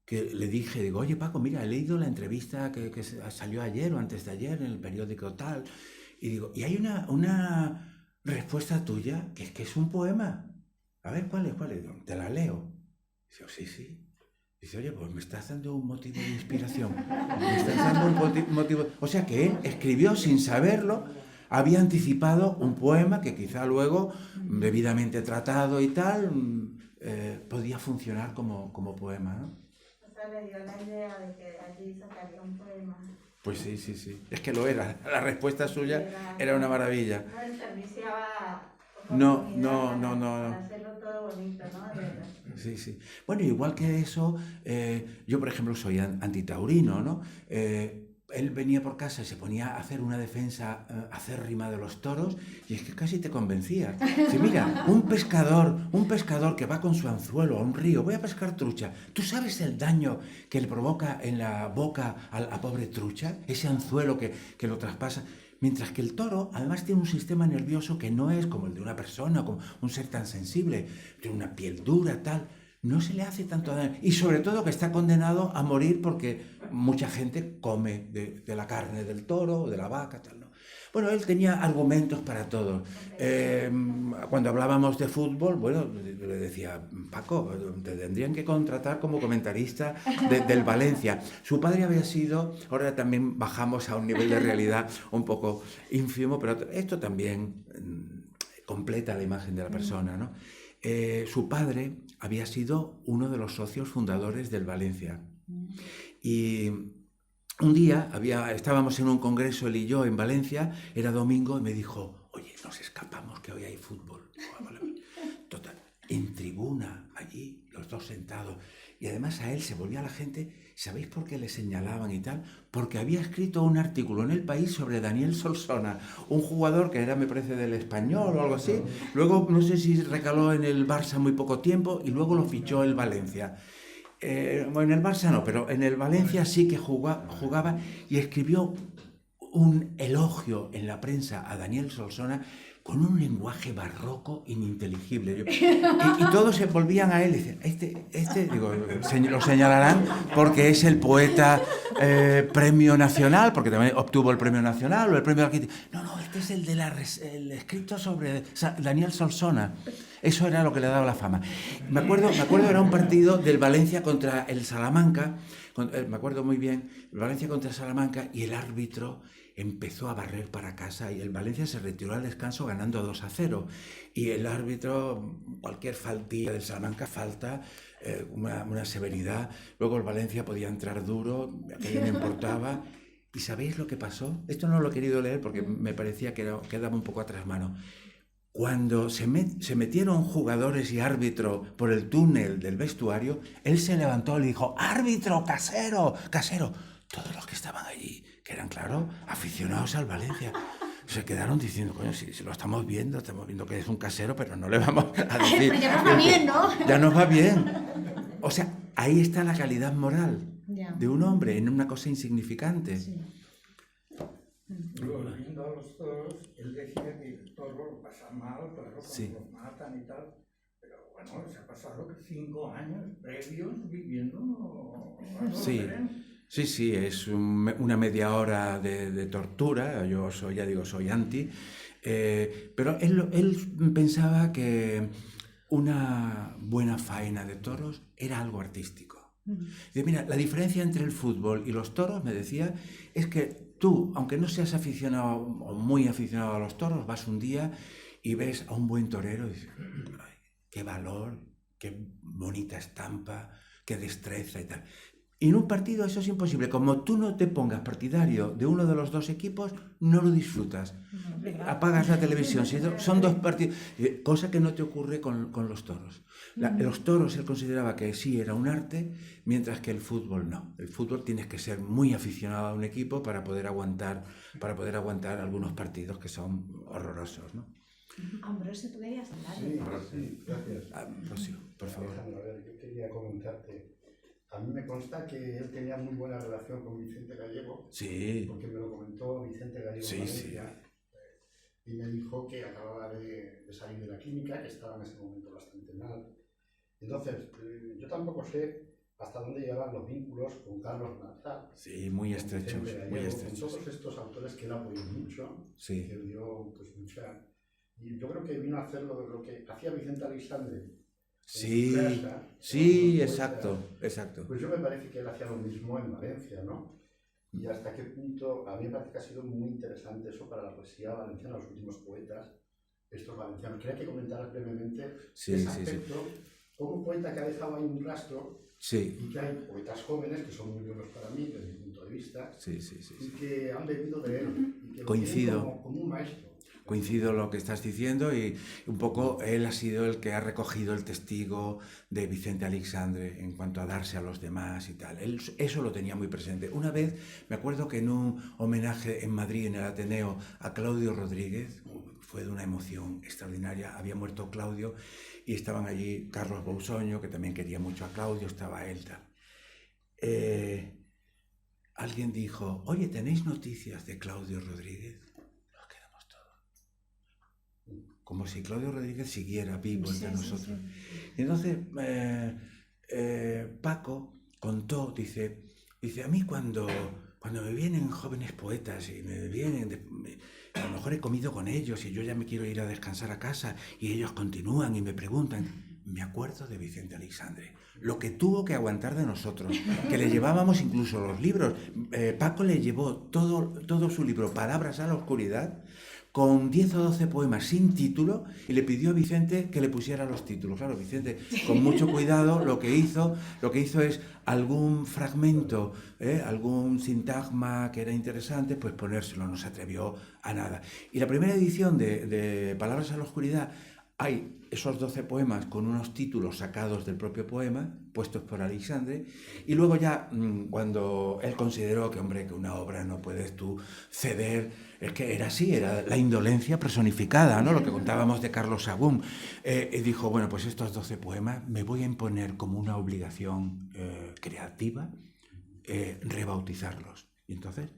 que le dije, digo, oye Paco, mira, he leído la entrevista que salió ayer o antes de ayer en el periódico tal, y digo, y hay una respuesta tuya que es un poema. A ver, ¿cuál es? Digo, te la leo. Dice, sí. Dice, oye, pues me estás dando un motivo de inspiración. Me estás dando un motivo... O sea que él escribió sin saberlo, había anticipado un poema que quizá luego, debidamente tratado y tal, podía funcionar como poema, ¿no? Le dio la idea de que allí sacaría un poema. Pues sí. Es que lo era. La respuesta suya era una maravilla. No desperdiciaba No. para hacerlo todo bonito, ¿no? Sí. Bueno, igual que eso, yo por ejemplo soy antitaurino, ¿no? Él venía por casa y se ponía a hacer una defensa acérrima de los toros y es que casi te convencía. Dice, mira, un pescador que va con su anzuelo a un río, voy a pescar trucha. ¿Tú sabes el daño que le provoca en la boca a la pobre trucha? Ese anzuelo que lo traspasa. Mientras que el toro además tiene un sistema nervioso que no es como el de una persona, como un ser tan sensible, tiene una piel dura, tal. No se le hace tanto daño. Y sobre todo que está condenado a morir porque mucha gente come de la carne del toro o de la vaca, tal, ¿no? Bueno, él tenía argumentos para todo. Cuando hablábamos de fútbol, bueno, le decía, Paco, te tendrían que contratar como comentarista del Valencia. Su padre había sido, ahora también bajamos a un nivel de realidad un poco ínfimo, pero esto también completa la imagen de la persona, ¿no? Su padre había sido uno de los socios fundadores del Valencia. Y un día estábamos en un congreso, él y yo, en Valencia, era domingo, y me dijo, oye, nos escapamos, que hoy hay fútbol. Total, en tribuna, allí, los dos sentados. Y además a él se volvía la gente, ¿sabéis por qué le señalaban y tal? Porque había escrito un artículo en El País sobre Daniel Solsona, un jugador que era, me parece, del Español o algo así. Luego, no sé si recaló en el Barça muy poco tiempo y luego lo fichó el Valencia. Bueno, en el Barça no, pero en el Valencia sí que jugaba y escribió un elogio en la prensa a Daniel Solsona con un lenguaje barroco ininteligible. Y todos se volvían a él y decían, digo, lo señalarán porque es el poeta premio nacional, porque también obtuvo el premio nacional o el premio arquitecto. No, este es el escrito sobre Daniel Solsona. Eso era lo que le daba la fama. Me acuerdo, era un partido del Valencia contra el Salamanca, me acuerdo muy bien, el Valencia contra el Salamanca, y el árbitro empezó a barrer para casa y el Valencia se retiró al descanso ganando 2-0. Y el árbitro, cualquier faltilla del Salamanca, falta, una severidad. Luego el Valencia podía entrar duro, aquello no importaba. ¿Y sabéis lo que pasó? Esto no lo he querido leer porque me parecía que quedaba un poco atrás mano. Cuando se metieron jugadores y árbitro por el túnel del vestuario, él se levantó y le dijo: ¡árbitro, casero, casero! Todos los que estaban allí, que eran, claro, aficionados al Valencia, se quedaron diciendo: coño, si lo estamos viendo que es un casero, pero no le vamos a decir... Pero ya nos va bien, ¿no? Ya nos va bien. O sea, ahí está la calidad moral de un hombre en una cosa insignificante. Sí. Volviendo a los toros, él decía que el toro lo pasa mal, claro, cuando Sí. los matan y tal. Pero bueno, se ha pasado 5 años previos viviendo. Bueno, Sí. veremos. Sí, es una media hora de tortura. Yo soy anti. Pero él pensaba que una buena faena de toros era algo artístico. Dice, mira, la diferencia entre el fútbol y los toros, me decía, es que tú, aunque no seas aficionado o muy aficionado a los toros, vas un día y ves a un buen torero y dices: ay, qué valor, qué bonita estampa, qué destreza y tal. Y en un partido eso es imposible. Como tú no te pongas partidario de uno de los dos equipos, no lo disfrutas. Apagas la televisión. Son dos partidos. Cosa que no te ocurre con los toros. Los toros él consideraba que sí era un arte, mientras que el fútbol no. El fútbol tienes que ser muy aficionado a un equipo para poder aguantar algunos partidos que son horrorosos, ¿no? Ambrosio, tú querías hablar. Sí, gracias. Rocío, por favor. Alejandro, a ver, yo quería comentarte. A mí me consta que él tenía muy buena relación con Vicente Gallego, Sí. porque me lo comentó Vicente Gallego Sí, en Valencia, y me dijo que acababa de salir de la clínica, que estaba en ese momento bastante mal. Entonces, yo tampoco sé hasta dónde llegaban los vínculos con Carlos Marzal. Sí, muy con estrechos, Vicente muy Gallego, estrechos. con todos estos autores que él apoyó mucho, Sí. que dio pues mucha... Y yo creo que vino a hacer lo que hacía Vicente Aleixandre. Sí, Casa, sí, pues, exacto. Pues yo me parece que él hacía lo mismo en Valencia, ¿no? Y hasta qué punto, a mí me parece que ha sido muy interesante eso para la poesía valenciana, los últimos poetas, estos valencianos. Quería que comentaras brevemente ese aspecto, como un poeta que ha dejado ahí un rastro, y que hay poetas jóvenes que son muy buenos para mí, desde mi punto de vista, y que han bebido de él, y que lo Coincido. tienen como un maestro. Coincido lo que estás diciendo y un poco él ha sido el que ha recogido el testigo de Vicente Aleixandre en cuanto a darse a los demás y tal. Él eso lo tenía muy presente. Una vez me acuerdo que en un homenaje en Madrid, en el Ateneo, a Claudio Rodríguez, fue de una emoción extraordinaria. Había muerto Claudio y estaban allí Carlos Bousoño, que también quería mucho a Claudio, estaba él. Alguien dijo: oye, ¿tenéis noticias de Claudio Rodríguez? Como si Claudio Rodríguez siguiera vivo entre nosotros. Y entonces Paco contó, dice, a mí cuando me vienen jóvenes poetas y me vienen, a lo mejor he comido con ellos y yo ya me quiero ir a descansar a casa y ellos continúan y me preguntan, me acuerdo de Vicente Aleixandre, lo que tuvo que aguantar de nosotros, que le llevábamos incluso los libros. Paco le llevó todo su libro, Palabras a la Oscuridad, con 10 o 12 poemas sin título, y le pidió a Vicente que le pusiera los títulos. Claro, Vicente, con mucho cuidado, lo que hizo es algún fragmento, algún sintagma que era interesante, pues ponérselo, no se atrevió a nada. Y la primera edición de Palabras a la Oscuridad hay esos 12 poemas con unos títulos sacados del propio poema, puestos por Aleixandre, y luego ya cuando él consideró que, hombre, que una obra no puedes tú ceder, es que era así, era la indolencia personificada, ¿no? Lo que contábamos de Carlos Sagún, y dijo, bueno, pues estos 12 poemas me voy a imponer como una obligación creativa, rebautizarlos. Y entonces,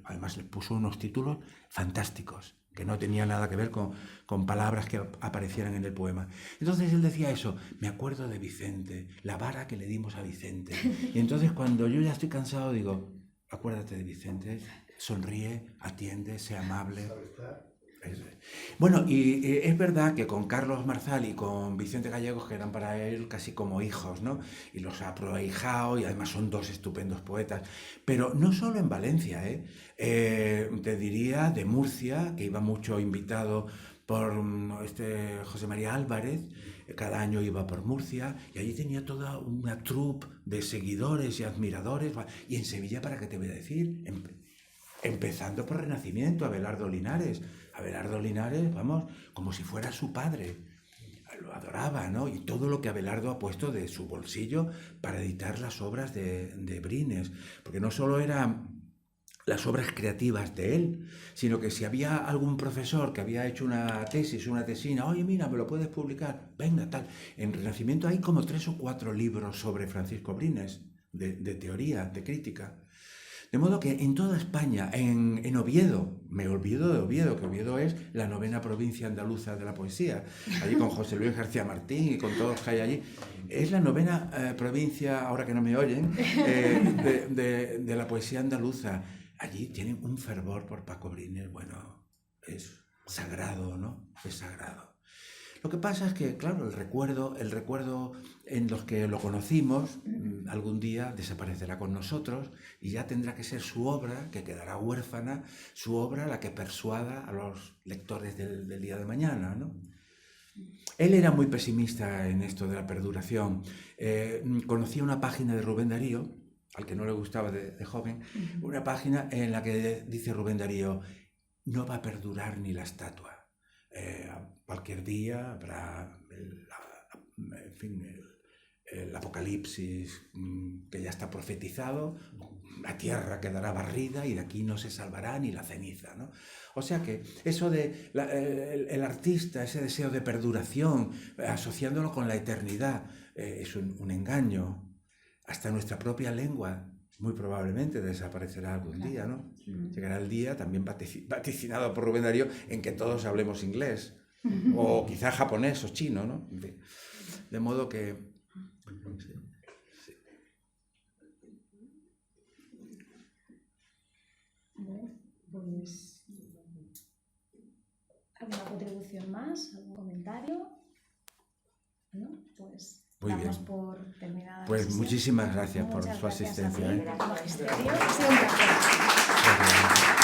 además le puso unos títulos fantásticos, que no tenía nada que ver con palabras que aparecieran en el poema. Entonces él decía eso, me acuerdo de Vicente, la vara que le dimos a Vicente. Y entonces cuando yo ya estoy cansado digo, acuérdate de Vicente, sonríe, atiende, sea amable. Bueno, y es verdad que con Carlos Marzal y con Vicente Gallegos, que eran para él casi como hijos, ¿no? Y los ha prohijado y además son dos estupendos poetas. Pero no solo en Valencia, te diría de Murcia, que iba mucho invitado por José María Álvarez, cada año iba por Murcia y allí tenía toda una troupe de seguidores y admiradores. Y en Sevilla, ¿para qué te voy a decir? Empezando por Renacimiento, Abelardo Linares. Abelardo Linares, vamos, como si fuera su padre. Lo adoraba, ¿no? Y todo lo que Abelardo ha puesto de su bolsillo para editar las obras de Brines. Porque no solo eran las obras creativas de él, sino que si había algún profesor que había hecho una tesis, una tesina, oye, mira, ¿me lo puedes publicar? Venga, tal. En Renacimiento hay como 3 o 4 libros sobre Francisco Brines, de teoría, de crítica. De modo que en toda España, en Oviedo, me olvido de Oviedo, que Oviedo es la 9ª provincia andaluza de la poesía, allí con José Luis García Martín y con todos los que hay allí, es la 9ª provincia, ahora que no me oyen, de la poesía andaluza. Allí tienen un fervor por Paco Brines, bueno, es sagrado, ¿no? Es sagrado. Lo que pasa es que, claro, el recuerdo en los que lo conocimos, algún día desaparecerá con nosotros y ya tendrá que ser su obra, que quedará huérfana, su obra la que persuada a los lectores del día de mañana, ¿no? Él era muy pesimista en esto de la perduración. Conocía una página de Rubén Darío, al que no le gustaba de joven, una página en la que dice Rubén Darío, no va a perdurar ni la estatua. Cualquier día habrá el apocalipsis que ya está profetizado, la tierra quedará barrida y de aquí no se salvará ni la ceniza, ¿no? O sea que eso de el artista, ese deseo de perduración, asociándolo con la eternidad, es un engaño. Hasta nuestra propia lengua muy probablemente desaparecerá algún día, ¿no? Llegará el día, también vaticinado por Rubén Darío, en que todos hablemos inglés, o quizá japonés o chino, ¿no? De modo que... Sí. Bueno, pues... ¿Alguna contribución más? ¿Algún comentario? ¿No? Pues... Muy damos bien. por terminada Pues la sesión. muchísimas gracias por Muchas su gracias a asistencia. ti, Magisterio. Ha sido un placer. Gracias.